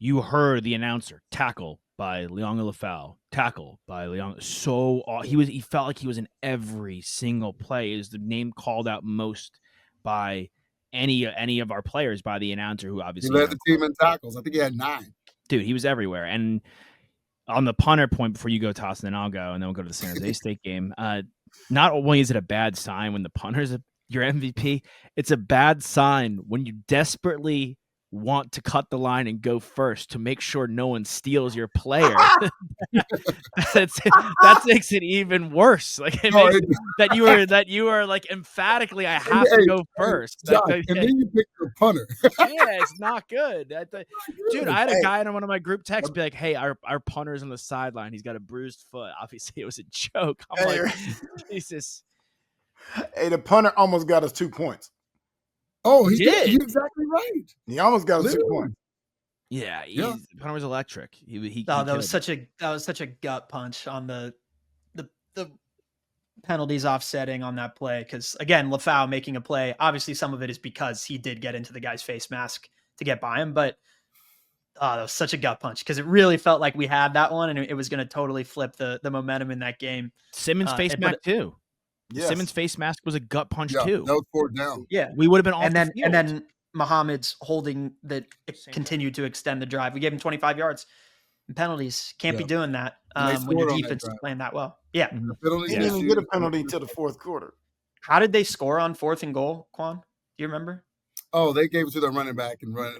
you heard the announcer, tackle by Lianga Lafau, tackle by Lianga. So he felt like he was in every single play. Is the name called out most by any of our players by the announcer, who obviously he led the team in tackles. I think he had 9. Dude, he was everywhere. And on the punter point, before you go, Toss, and then I'll go, and then we'll go to the San Jose State game. Not only is it a bad sign when the punter's your MVP, it's a bad sign when you desperately want to cut the line and go first to make sure no one steals your player. that makes it even worse. Like that you are like emphatically, I have to go first. Josh, and then you pick the punter. Yeah, it's not good. Dude, I had a guy in one of my group texts be like, "Hey, our punter's on the sideline. He's got a bruised foot." Obviously, it was a joke. I'm like, Jesus. Hey, the punter almost got us 2 points. Oh, he did. You're exactly right. He almost got a Literally. 2 point. Yeah, Yeah. Punter was electric. He Oh, that killed was such a gut punch on the penalties offsetting on that play. Because again, Lafau making a play. Obviously, some of it is because he did get into the guy's face mask to get by him, but that was such a gut punch because it really felt like we had that one and it was going to totally flip the momentum in that game. Simmons face mask too. Yes. Simmons face mask was a gut punch Yeah, too. that was 4th down. Yeah, we would have been off the field. And then Muhammad's holding that continued to extend the drive. We gave him 25 yards. And penalties can't be doing that when your defense is playing that well. Yeah, The He didn't even get a penalty to the 4th quarter. How did they score on 4th and goal, Quan? Do you remember? Oh, they gave it to the running back and run.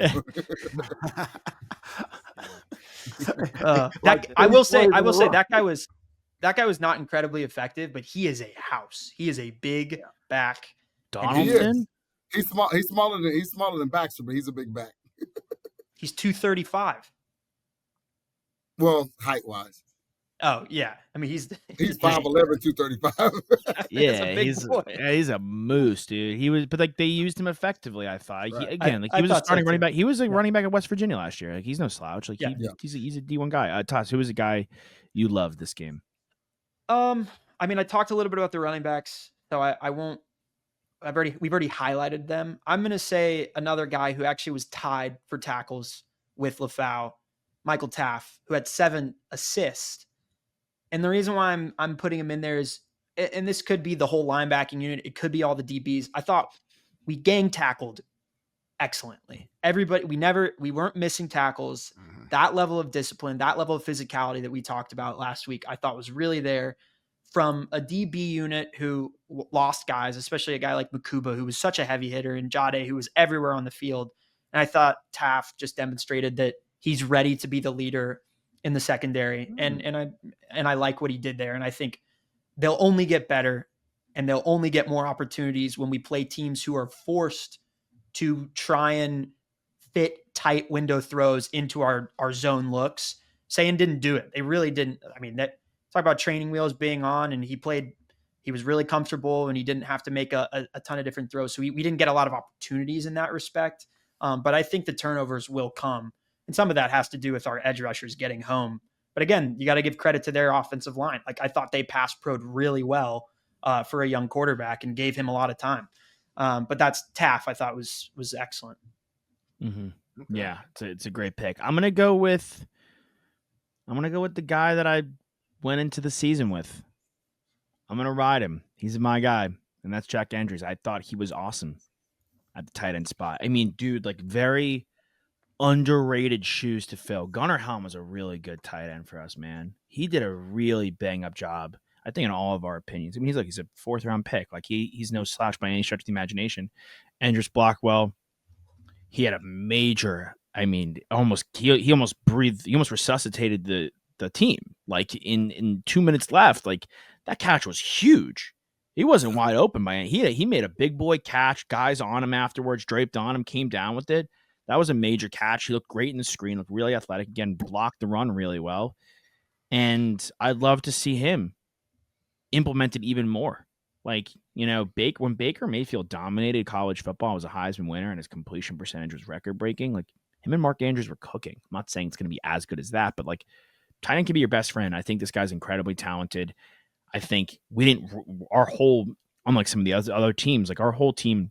I will say that guy was not incredibly effective, but he is a house. He is a big back. Donaldson? He's small. He's smaller than Baxter, but he's a big back. He's 235. Well, height wise. Oh yeah, I mean he's 5'11", 235. Yeah, he's a moose, dude. He was, but like they used him effectively. I thought he was a starting running back. He was a running back at West Virginia last year. Like he's no slouch. Like he's a D1 guy. Toss, who was a guy you loved this game? I mean, I talked a little bit about the running backs, so I won't. We've already highlighted them. I'm gonna say another guy who actually was tied for tackles with Lafau, Michael Taff, who had 7 assists. And the reason why I'm putting him in there is, and this could be the whole linebacking unit, it could be all the DBs. I thought we gang tackled excellently. Everybody, we weren't missing tackles. Mm-hmm. That level of discipline, that level of physicality that we talked about last week, I thought was really there from a DB unit who lost guys, especially a guy like Makuba, who was such a heavy hitter, and Jade, who was everywhere on the field. And I thought Taff just demonstrated that he's ready to be the leader in the secondary. And I like what he did there. And I think they'll only get better and they'll only get more opportunities when we play teams who are forced to try and fit tight window throws into our zone looks. Sayan didn't do it. They really didn't. I mean, talk about training wheels being on, and he was really comfortable and he didn't have to make a ton of different throws. So we didn't get a lot of opportunities in that respect. But I think the turnovers will come. And some of that has to do with our edge rushers getting home. But again, you got to give credit to their offensive line. Like I thought they pass pro'd really well for a young quarterback and gave him a lot of time. But that's Taff. I thought was excellent. Mm-hmm. Okay. Yeah, it's a great pick. I'm gonna go with the guy that I went into the season with. I'm gonna ride him. He's my guy, and that's Jack Andrews. I thought he was awesome at the tight end spot. I mean, dude, like very underrated shoes to fill. Gunnar Helm was a really good tight end for us, man. He did a really bang up job, I think, in all of our opinions. I mean, he's a 4th round pick. Like he's no slouch by any stretch of the imagination. Andrews Blackwell, he had a major. I mean, he almost breathed. He almost resuscitated the team. Like in 2 minutes left, like that catch was huge. He wasn't wide open by any. He made a big boy catch. Guys on him afterwards, draped on him, came down with it. That was a major catch. He looked great in the screen, looked really athletic. Again, blocked the run really well. And I'd love to see him implemented even more. Like, when Baker Mayfield dominated college football, was a Heisman winner, and his completion percentage was record-breaking, like, him and Mark Andrews were cooking. I'm not saying it's going to be as good as that, but, like, tight end can be your best friend. I think this guy's incredibly talented. I think unlike some of the other teams, like our whole team,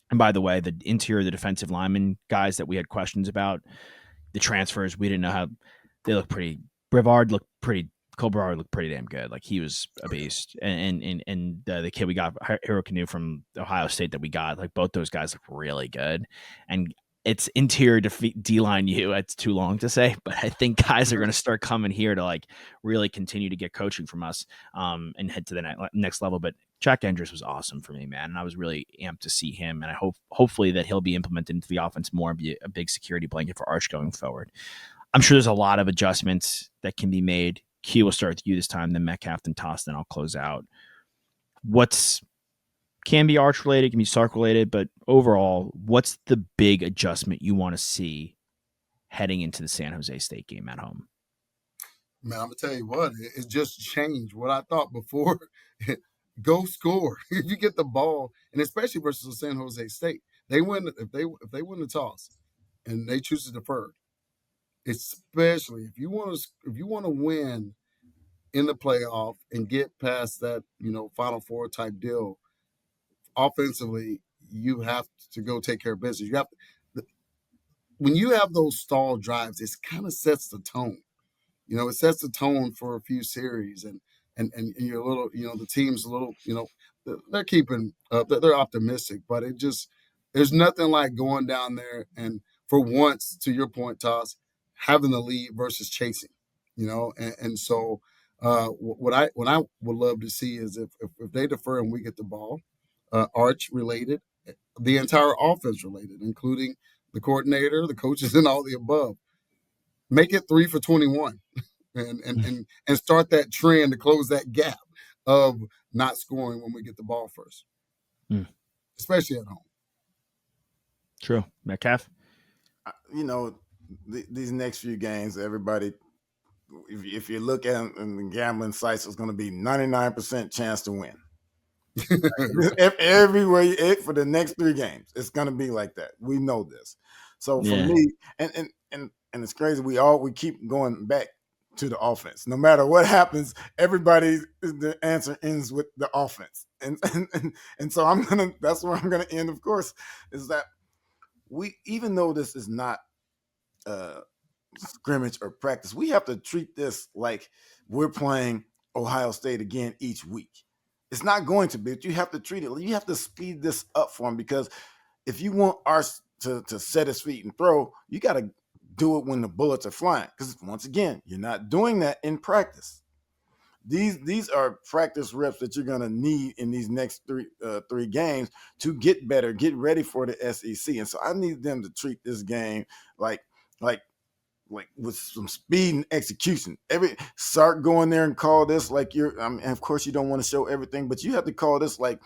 and by the way, the interior, the defensive lineman guys that we had questions about, the transfers, we didn't know how they look pretty. Cole Brevard looked pretty damn good. Like he was a beast. And the kid we got, Hero Canoe from Ohio State that we got, like both those guys look really good. And it's interior D-line U. It's too long to say, but I think guys are going to start coming here to like really continue to get coaching from us and head to the next level. But Jack Andrews was awesome for me, man. And I was really amped to see him. And I hopefully that he'll be implemented into the offense more and be a big security blanket for Arch going forward. I'm sure there's a lot of adjustments that can be made. Q will start with you this time, then Metcalf, then Toss, then I'll close out. Can be Arch related, can be Sark related, but overall, what's the big adjustment you want to see heading into the San Jose State game at home? Man, I'm gonna tell you what, it just changed what I thought before. Go score if you get the ball, and especially versus San Jose State. they win if they win the toss and they choose to defer, especially if you want to win in the playoff and get past that, Final Four type deal, offensively, you have to go take care of business. When you have those stall drives, it kind of sets the tone. It sets the tone for a few series, and you're a little, the team's a little, they're keeping, they're optimistic, but there's nothing like going down there and for once, to your point, Toss, having the lead versus chasing, and so what I would love to see is if they defer and we get the ball, Arch related, the entire offense related, including the coordinator, the coaches, and all the above. Make it 3 for 21, and start that trend to close that gap of not scoring when we get the ball first, especially at home. True, Metcalf. These next few games, everybody, if you look at them in the gambling sites, it's going to be 99% chance to win. Everywhere for the next 3 games, it's going to be like that. We know this. So for me, and it's crazy. We keep going back to the offense. No matter what happens, the answer ends with the offense. And so that's where I'm gonna end, of course, is that even though this is not scrimmage or practice, we have to treat this like we're playing Ohio State again each week. It's not going to be, but you have to treat it. You have to speed this up for him, because if you want Arce to set his feet and throw, you got to do it when the bullets are flying. Because once again, you're not doing that in practice. These are practice reps that you're going to need in these next three games to get better, get ready for the SEC. And so I need them to treat this game like with some speed and execution. Sark go in there and call this like of course you don't want to show everything, but you have to call this like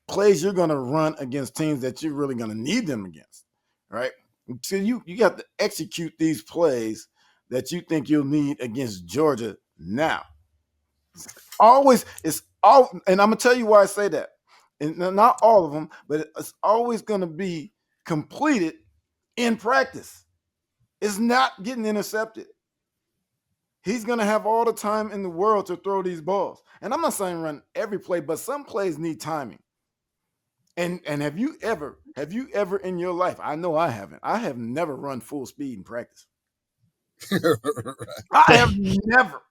plays you're going to run against teams that you're really going to need them against, right? So you got to execute these plays that you think you'll need against Georgia now. And I'm going to tell you why I say that. And not all of them, but it's always going to be completed in practice. It's not getting intercepted. He's going to have all the time in the world to throw these balls. And I'm not saying run every play, but some plays need timing. And have you ever in your life, I know I haven't, I have never run full speed in practice. I have never.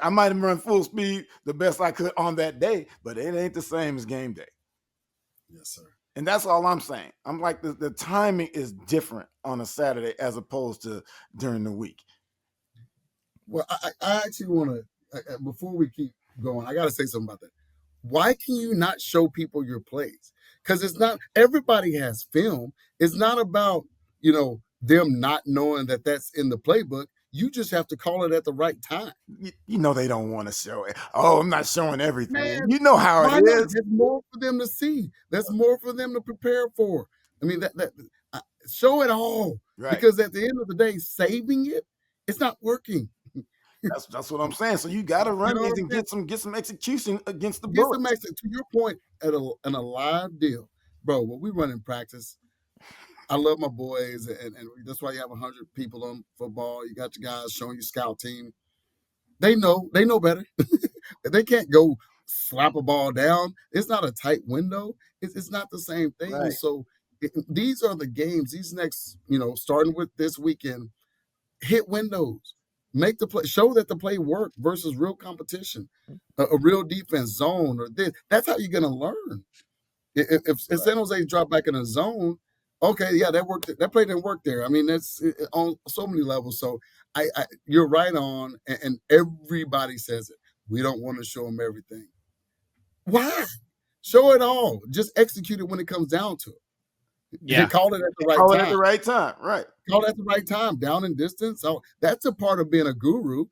I might have run full speed the best I could on that day, but it ain't the same as game day. Yes, sir. And that's all I'm saying. I'm like, the timing is different on a Saturday as opposed to during the week. Well, I actually want to, before we keep going, I got to say something about that. Why can you not show people your plays? Because it's not, everybody has film. It's not about, them not knowing that that's in the playbook. You just have to call it at the right time. They don't want to show it. Oh, I'm not showing everything. Man, you know how it is. There's more for them to see. That's more for them to prepare for. I mean, show it all. Right. Because at the end of the day, saving it, it's not working. That's what I'm saying. So you got to run these and get some execution against the bullets. To your point, in a live deal, bro. When we run in practice, I love my boys, and that's why you have 100 people on football. You got your guys showing you scout team. They know better. They can't go slap a ball down. It's not a tight window. It's not the same thing. Right. So these are the games. These next, starting with this weekend, hit windows. Make the play, show that the play worked versus real competition, a real defense zone or this. That's how you're gonna learn. If San Jose drop back in a zone, okay, yeah, that worked. That play didn't work there. I mean, that's on so many levels. So you're right on, and everybody says it. We don't want to show them everything. Why? Show it all. Just execute it when it comes down to it. Yeah, and call it at the right time. Call it at the right time, right? Call it at the right time, down in distance. So that's a part of being a guru,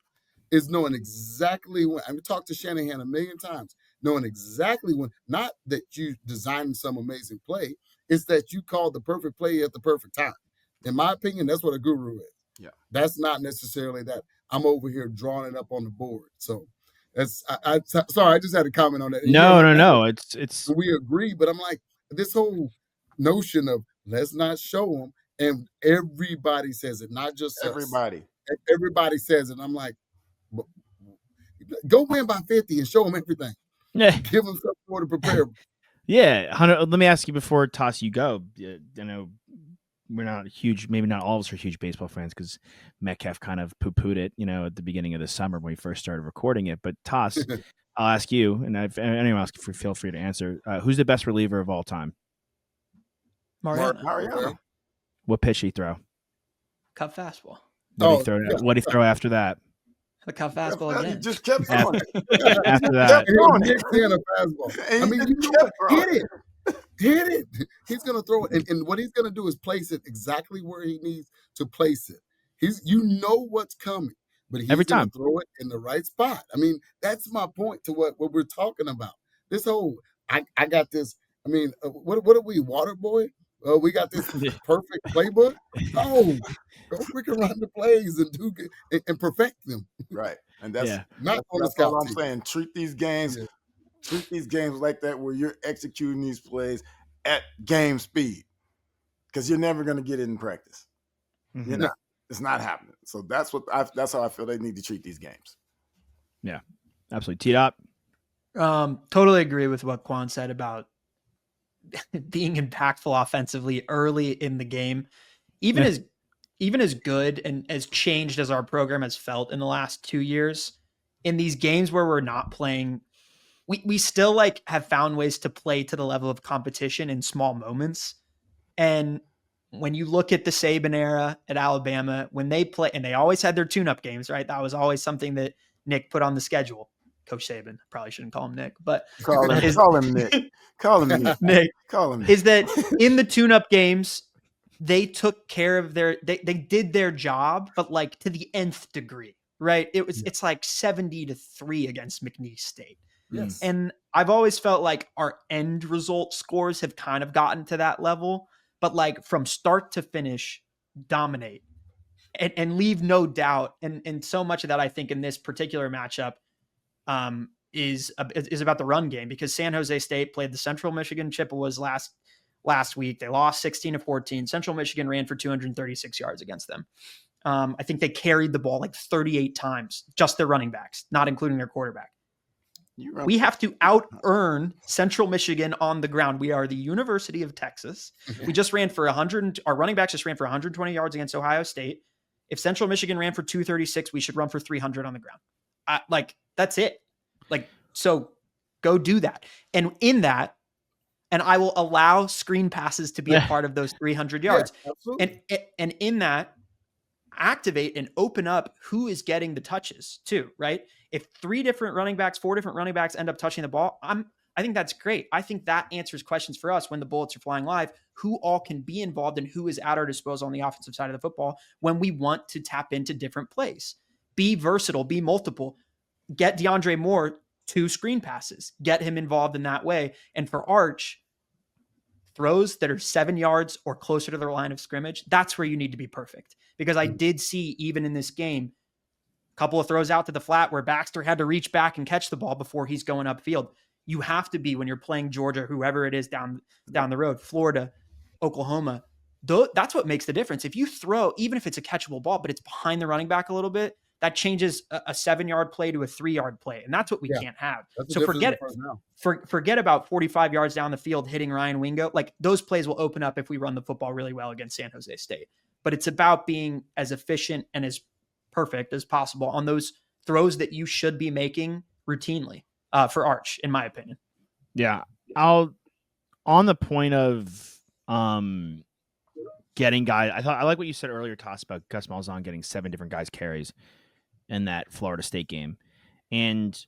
is knowing exactly when. I've talked to Shanahan a million times, knowing exactly when. Not that you designed some amazing play, it's that you called the perfect play at the perfect time. In my opinion, that's what a guru is. Yeah, that's not necessarily that I'm over here drawing it up on the board. So that's. Sorry, I just had a comment on that. No. It's. We agree, but I'm like this whole. notion of let's not show them, and everybody says it, not just us. Everybody says it. I'm like, go win by 50 and show them everything. Yeah. Give them something more to prepare. Yeah, Hunter, let me ask you before I toss you go. I know we're not huge, maybe not all of us are huge baseball fans because Metcalf kind of poo-pooed it, at the beginning of the summer when we first started recording it. But Toss, I'll ask you, and if anyone else, feel free to answer. Who's the best reliever of all time? Mariano. What pitch did he throw? Cut fastball. What did he throw after that? The cut fastball again. He just kept throwing it. After that. A fastball. I mean, hit it. He's going to throw it. And what he's going to do is place it exactly where he needs to place it. You know what's coming, but he's going to throw it in the right spot. I mean, that's my point to what we're talking about. This whole, I got this. I mean, what are we, water boy? We got this perfect playbook. Oh, go freaking run the plays and perfect them. Right, and that's not on the scout all team. I'm saying. Treat these games like that, where you're executing these plays at game speed, because you're never going to get it in practice. Mm-hmm. You're not. It's not happening. So that's how I feel they need to treat these games. Yeah, absolutely. T-Dot. Totally agree with what Quan said about being impactful offensively early in the game. Even as good and as changed as our program has felt in the last 2 years, in these games where we're not playing, we still have found ways to play to the level of competition in small moments. And when you look at the Saban era at Alabama, when they play, and they always had their tune-up games, right? That was always something that Nick put on the schedule. Coach Saban, probably shouldn't call him Nick, but call him Nick. Call him Nick. Nick. Call him Nick. Is that in the tune-up games, they took care of they did their job, but to the nth degree, right? It's 70-3 against McNeese State. Yes. And I've always felt like our end result scores have kind of gotten to that level, but from start to finish, dominate and leave no doubt. And so much of that, I think, in this particular matchup is about the run game, because San Jose State played the Central Michigan Chippewas last week. They lost 16-14. Central Michigan ran for 236 yards against them. I think they carried the ball 38 times, just their running backs, not including their quarterback. We have to out-earn Central Michigan on the ground. We are the University of Texas. We just ran for 100. Our running backs just ran for 120 yards against Ohio State. If Central Michigan ran for 236, we should run for 300 on the ground. That's it. So go do that. And in that, and I will allow screen passes to be a part of those 300 yards. Yeah, and in that, activate and open up who is getting the touches too, right? If 4 different running backs end up touching the ball, I think that's great. I think that answers questions for us when the bullets are flying live, who all can be involved and who is at our disposal on the offensive side of the football when we want to tap into different plays. Be versatile, be multiple. Get DeAndre Moore 2 screen passes. Get him involved in that way. And for Arch, throws that are 7 yards or closer to the line of scrimmage, that's where you need to be perfect. Because I did see, even in this game, a couple of throws out to the flat where Baxter had to reach back and catch the ball before he's going upfield. You have to be, when you're playing Georgia, whoever it is down the road, Florida, Oklahoma, that's what makes the difference. If you throw, even if it's a catchable ball, but it's behind the running back a little bit, that changes a 7-yard play to a 3-yard play. And that's what we can't have. So forget about 45 yards down the field hitting Ryan Wingo. Those plays will open up if we run the football really well against San Jose State. But it's about being as efficient and as perfect as possible on those throws that you should be making routinely for Arch, in my opinion. Yeah. On the point of getting guys, I like what you said earlier, Toss, about Gus Malzahn getting 7 different guys carries in that Florida State game. And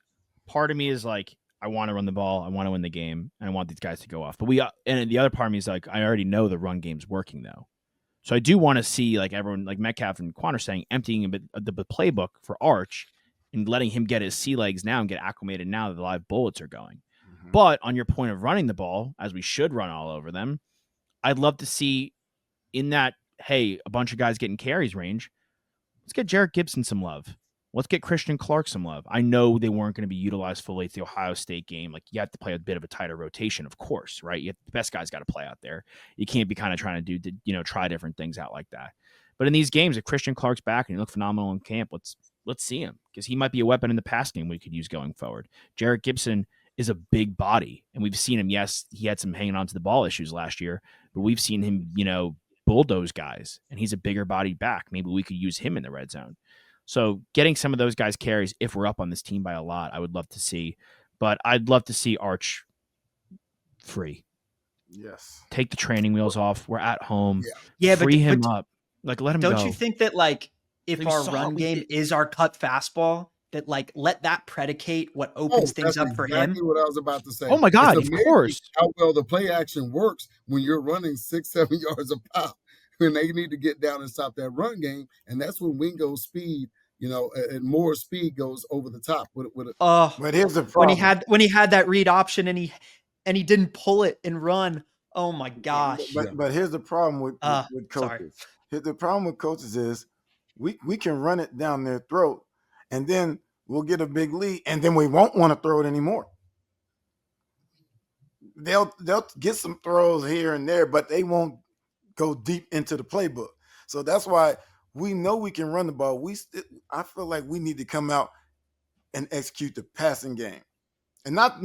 part of me is I want to run the ball, I want to win the game, and I want these guys to go off. But and the other part of me is I already know the run game's working though. So I do want to see everyone, Metcalf and Quan are saying, emptying a bit of the playbook for Arch and letting him get his sea legs now and get acclimated now that the live bullets are going. Mm-hmm. But on your point of running the ball, as we should run all over them, I'd love to see in that, hey, a bunch of guys getting carries range, let's get Jarrett Gibson some love. Let's get Christian Clark some love. I know they weren't going to be utilized fully at the Ohio State game. Like, you have to play a bit of a tighter rotation, of course, right? The best guys got to play out there. You can't be kind of trying to try different things out like that. But in these games, if Christian Clark's back and he looked phenomenal in camp, let's see him, because he might be a weapon in the pass game we could use going forward. Jarrett Gibson is a big body, and we've seen him. Yes, he had some hanging on to the ball issues last year, but we've seen him, bulldoze guys, and he's a bigger body back. Maybe we could use him in the red zone. So getting some of those guys carries, if we're up on this team by a lot, I would love to see. But I'd love to see Arch free. Yes. Take the training wheels off. We're at home. Yeah, free him up. Like, let him go. Don't you think that, like, if our run game is our cut fastball, that, like, let that predicate what opens things up for him? Exactly what I was about to say. Oh my God, of course. How well the play action works when you're running 6-7 yards a pop, and they need to get down and stop that run game, and that's when Wingo's speed, and more speed goes over the top. But here's the problem. When he had that read option and he didn't pull it and run. Oh my gosh! But here's the problem with coaches. The problem with coaches is we can run it down their throat, and then we'll get a big lead, and then we won't want to throw it anymore. They'll get some throws here and there, but they won't go deep into the playbook. So that's why we know we can run the ball. I feel like we need to come out and execute the passing game, and not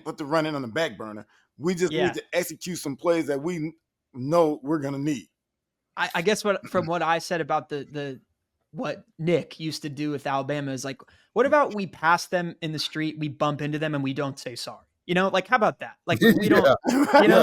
put the running on the back burner. We just need to execute some plays that we know we're gonna need. I guess from what I said about the what Nick used to do with Alabama is, like, what about we pass them in the street, we bump into them, and we don't say sorry? Like, how about that? Like, we don't,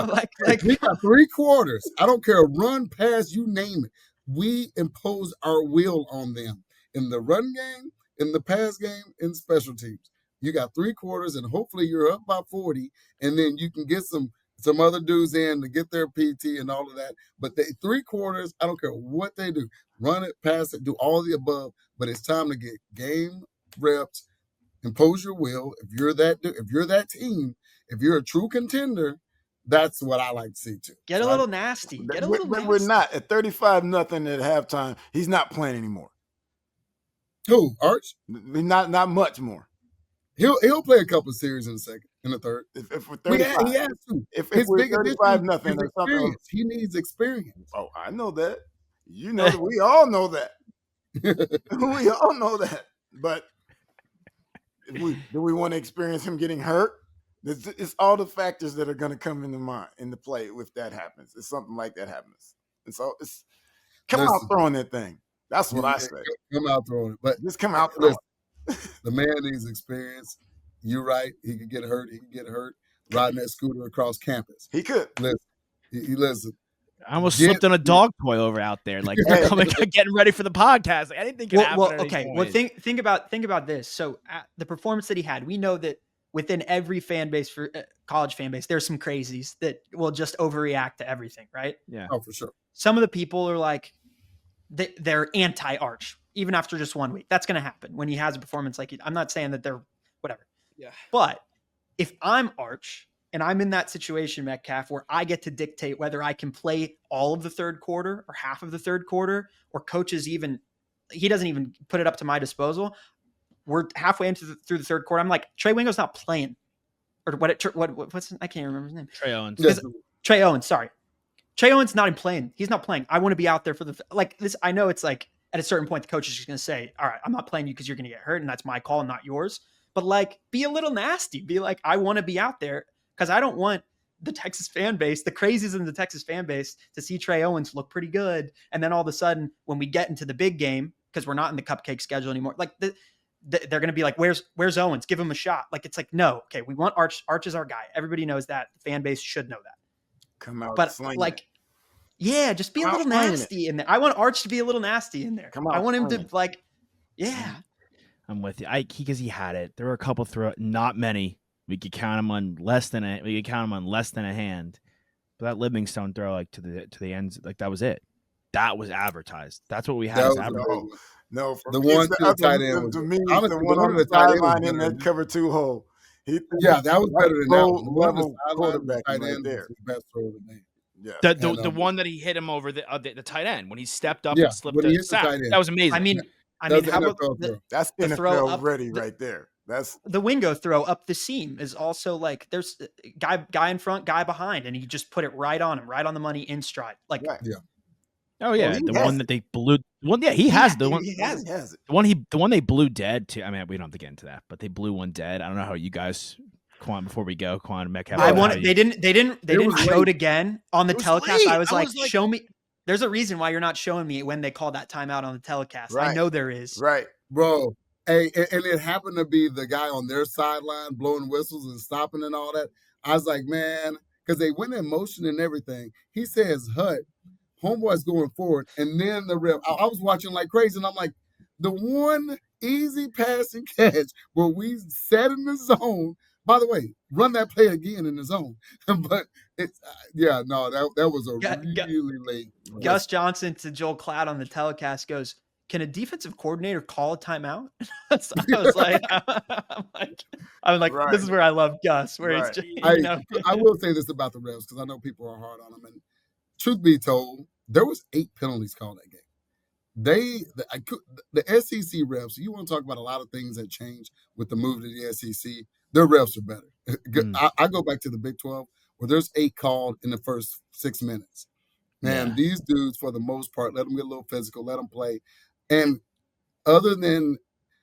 like we got 3 quarters. I don't care, run, pass, you name it. We impose our will on them in the run game, in the pass game, in special teams. You got 3 quarters, and hopefully you're up by 40, and then you can get some other dudes in to get their PT and all of that. But 3 quarters, I don't care what they do. Run it, pass it, do all the above. But it's time to get game reps, impose your will. If you're that team, if you're a true contender, that's what I like to see too. Get a little nasty. We're not at 35-0 at halftime. He's not playing anymore. Who? Arch? Not much more. He'll play a couple of series in the third. If we're 35, he has to. If we're 35-0 or something, he needs experience. Oh, I know that. You know that. We all know that. We all know that. But do we want to experience him getting hurt? It's all the factors that are going to come into play if that happens. If something like that happens. And so come out throwing that thing. That's what I say. Come out throwing it. But just come out throwing it. The man needs experience. You're right. He could get hurt. Riding that scooter across campus. He could. Listen. I almost slipped on a dog toy over out there, like getting ready for the podcast. Like, anything can happen. Well, okay. Well, think about this. So the performance that he had, we know that within every fan base, for college fan base, there's some crazies that will just overreact to everything, right? Yeah. Oh, for sure. Some of the people are like, they're anti-Arch, even after just 1 week. That's going to happen when he has a performance like I'm not saying that they're whatever. Yeah. But if I'm Arch and I'm in that situation, Metcalf, where I get to dictate whether I can play all of the third quarter or half of the third quarter, or coaches he doesn't even put it up to my disposal. We're halfway through the third quarter. I'm like, Trey Wingo's not playing, or what's I can't remember his name. Trey Owens. Yes. Trey Owens. Sorry, Trey Owens not even playing. He's not playing. I want to be out there for this. I know it's like at a certain point the coach is just going to say, "All right, I'm not playing you because you're going to get hurt, and that's my call, not yours." But like, be a little nasty. Be like, I want to be out there because I don't want the Texas fan base, the crazies in the Texas fan base, to see Trey Owens look pretty good, and then all of a sudden, when we get into the big game, because we're not in the cupcake schedule anymore, like they're going to be like, where's Owens? Give him a shot. Like, it's like, no, okay, we want Arch. Arch is our guy. Everybody knows that. The fan base should know that. Come out, but like, yeah, just be a little nasty in there. I want Arch to be a little nasty in there. I want him to like, yeah. I'm with you. Because he had it. There were a couple not many. We could count them on less than a hand. But that Livingstone throw, like to the ends, like that was it. That was advertised. That's what we had. No, for the me, one to tight end. To me, the one on the sideline in that cover 2 hole. That was better than that one. Level quarterback right there. Best throw of the day. Yeah. The one that he hit him over the tight end when he stepped up and slipped the sack. That was amazing. I mean, I mean, That's how about NFL throw. That's the throw NFL up ready right there. That's the Wingo throw up the seam is also like there's guy in front, guy behind, and he just put it right on him, right on the money in stride. Like, right. Oh yeah, he the has one it. that they blew. One, yeah, he has the one. He has it. The one they blew dead too. I mean, we don't have to get into that, but they blew one dead. I don't know how you guys, Quan, before we go, Quan and Metcalf. I want they didn't was show late. it again on the It was telecast. late. I was I like, was like- show me. There's a reason why you're not showing me when they call that timeout on the telecast. I Right. know there is. Right. Bro, hey, and it happened to be the guy on their sideline blowing whistles and stopping and all that. I was like, man, because they went in motion and everything. He says, Hut, homeboy's going forward, and then the ref. I was watching like crazy, and I'm like, the one easy passing catch where we set in the zone. By the way, run that play again in the zone. But it's that was a really late. Gus Johnson to Joel Klatt on the telecast goes, "Can a defensive coordinator call a timeout?" So I'm like, Right. this is where I love Gus, where Right. it's just, I will say this about the refs because I know people are hard on them. And truth be told, there was 8 penalties called that game. The SEC refs. You want to talk about a lot of things that changed with the move to the SEC. Their refs are better. I go back to the Big 12 where there's 8 called in the first 6 minutes. Man, these dudes, for the most part, let them get a little physical, let them play. And other than,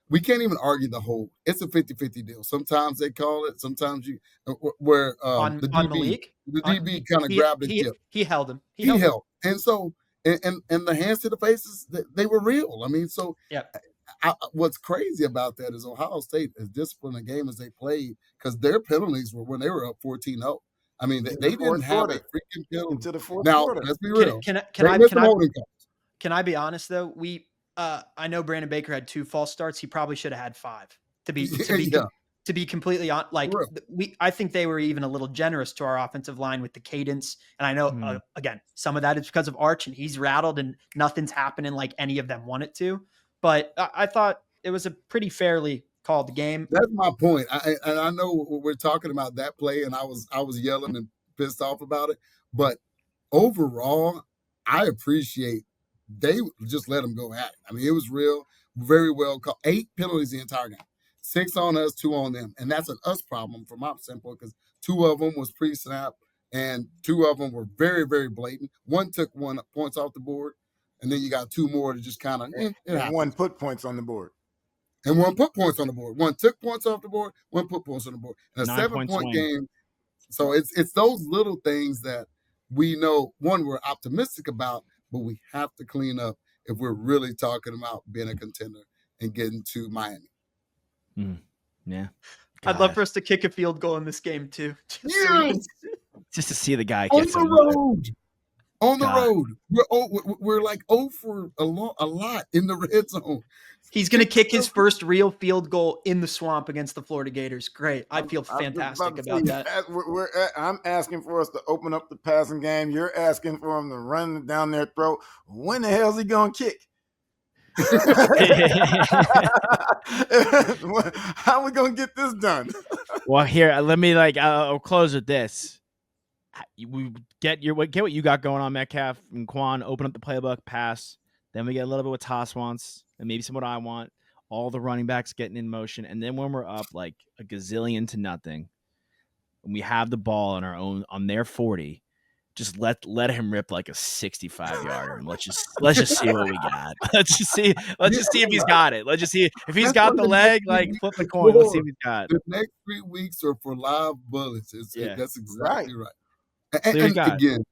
we can't even argue the whole, it's a 50-50 deal. Sometimes they call it, sometimes you, where on Malik, the DB kind of grabbed the tip. He held him. He held. And so, and the hands to the faces, they were real. I mean, so what's crazy about that is Ohio State, as disciplined a game as they played, because their penalties were when they were up 14-0. I mean, they didn't have a freaking penalty. Into the fourth Now, quarter. let's be real. Can I be honest though? I know Brandon Baker had 2 false starts. He probably should have had 5. To be completely on, like I think they were even a little generous to our offensive line with the cadence. And I know again, some of that is because of Arch, and he's rattled and nothing's happening like any of them want it to. But I thought it was a pretty fairly called game. That's my point. I know we're talking about that play, and I was yelling and pissed off about it. But overall, I appreciate they just let them go at it. I mean, it was real, very well called. 8 penalties the entire game. 6 on us, 2 on them. And that's an us problem from my standpoint, because 2 of them was pre-snap and 2 of them were very, very blatant. One took 1 points off the board, and then you got 2 more to just kind of and 1 put points on the board. And 1 put points on the board. 1 took points off the board, 1 put points on the board. And a 7-point game. So it's those little things that we know, one, we're optimistic about, but we have to clean up if we're really talking about being a contender and getting to Miami. Yeah. I'd love for us to kick a field goal in this game too. Just to see the guy on get the road. On the road. We're like 0 for a lot in the red zone. He's going to kick his first real field goal in the swamp against the Florida Gators. Great. I feel fantastic about that. I'm asking for us to open up the passing game. You're asking for him to run down their throat. When the hell is he going to kick? How are we going to get this done? Well, here, let me I'll close with this. We get what you got going on, Metcalf and Quan. Open up the playbook, pass. Then we get a little bit what Toss wants, and maybe some what I want. All the running backs getting in motion, and then when we're up like a gazillion to nothing, and we have the ball on their 40, just let him rip like a 65-yarder, and let's just see what we got. Let's just see if he's got it. Let's just see if he's got the leg. Like flip the coin. Let's see if he's got. The next 3 weeks are for live bullets. That's exactly right. And again,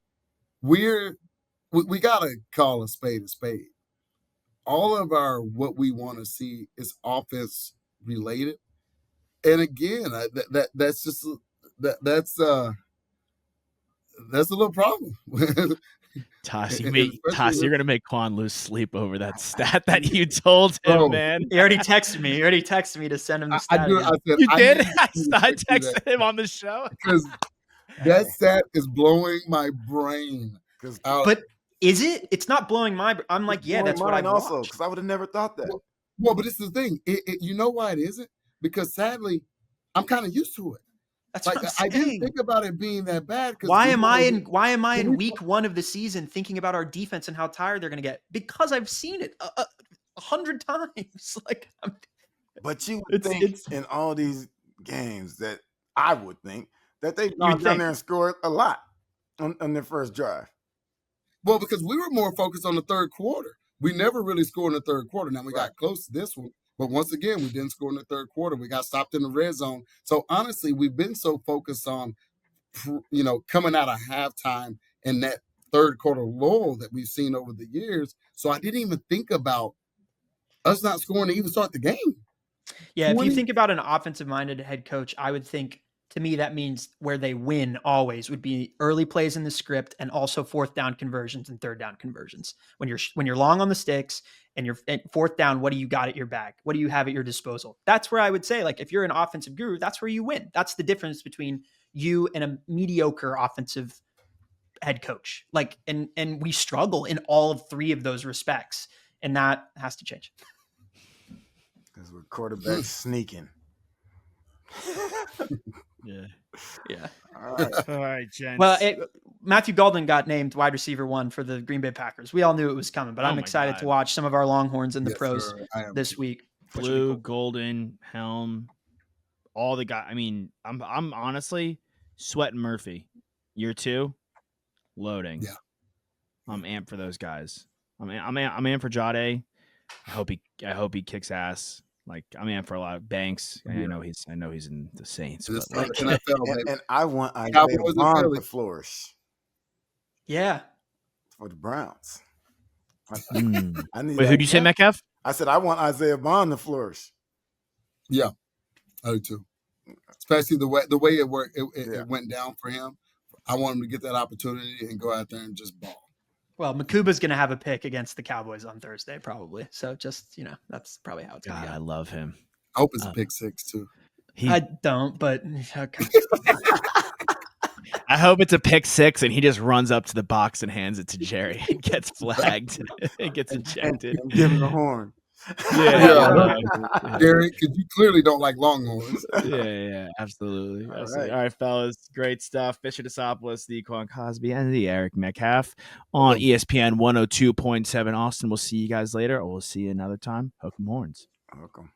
we gotta call a spade a spade. All of our what we want to see is offense related, and again, that's just that's a little problem. Toss, you're gonna make Quan lose sleep over that stat that you told him, man. He already texted me. To send him the stat. You did? I texted him on the show because that stat is blowing my brain. But is it? It's not blowing my. I'm like, yeah, that's what I also because I would have never thought that. Well, but this is the thing. You know why it isn't? Because sadly, I'm kind of used to it. That's what I'm saying. I didn't think about it being that bad. Why am I in week 1 of the season thinking about our defense and how tired they're going to get? Because I've seen it 100 times. Like, But you would think in all these games that I would think that they've gone down there and scored a lot on their first drive. Well, because we were more focused on the third quarter. We never really scored in the third quarter. Now, we got close to this one, but once again, we didn't score in the third quarter. We got stopped in the red zone. So, honestly, we've been so focused on, coming out of halftime and that third quarter lull that we've seen over the years. So, I didn't even think about us not scoring to even start the game. Yeah, if you think about an offensive-minded head coach, I would think, to me, that means where they win always would be early plays in the script and also fourth down conversions and third down conversions. When you're long on the sticks and you're fourth down, what do you got at your back? What do you have at your disposal? That's where I would say, like, if you're an offensive guru, that's where you win. That's the difference between you and a mediocre offensive head coach. Like, and we struggle in all of three of those respects, and that has to change. Because we're quarterbacks sneaking. Yeah. All right, gents. Well, Matthew Golden got named wide receiver 1 for the Green Bay Packers. We all knew it was coming, but I'm excited to watch some of our Longhorns in the pros this week. Blue, cool. Golden, Helm, all the guys. I mean, I'm honestly sweating Murphy. Year 2, loading. Yeah, I'm amped for those guys. I'm amped for Jade. I hope he kicks ass. Like, I'm in for a lot of Banks. I know he's in the Saints. But and I want Isaiah Bond to flourish. Yeah. For the Browns. I need Wait, who'd you say, Metcalf? I said I want Isaiah Bond to flourish. Yeah, I do too. Especially the way it worked, it went down for him. I want him to get that opportunity and go out there and just ball. Well, Makuba's going to have a pick against the Cowboys on Thursday, probably. So just, that's probably how it's going to go. I love him. I hope it's a pick 6 too. I don't, but okay. I hope it's a pick 6 and he just runs up to the box and hands it to Jerry and gets flagged and gets ejected. And give him the horn. Yeah. Jerry, because you clearly don't like Longhorns. Yeah, absolutely. All right, fellas, great stuff. Fisher Desopoulos, the Quan Cosby, and the Eric Metcalf on ESPN 102.7 Austin. We'll see you guys later, or we'll see you another time. Hook 'em horns. Welcome.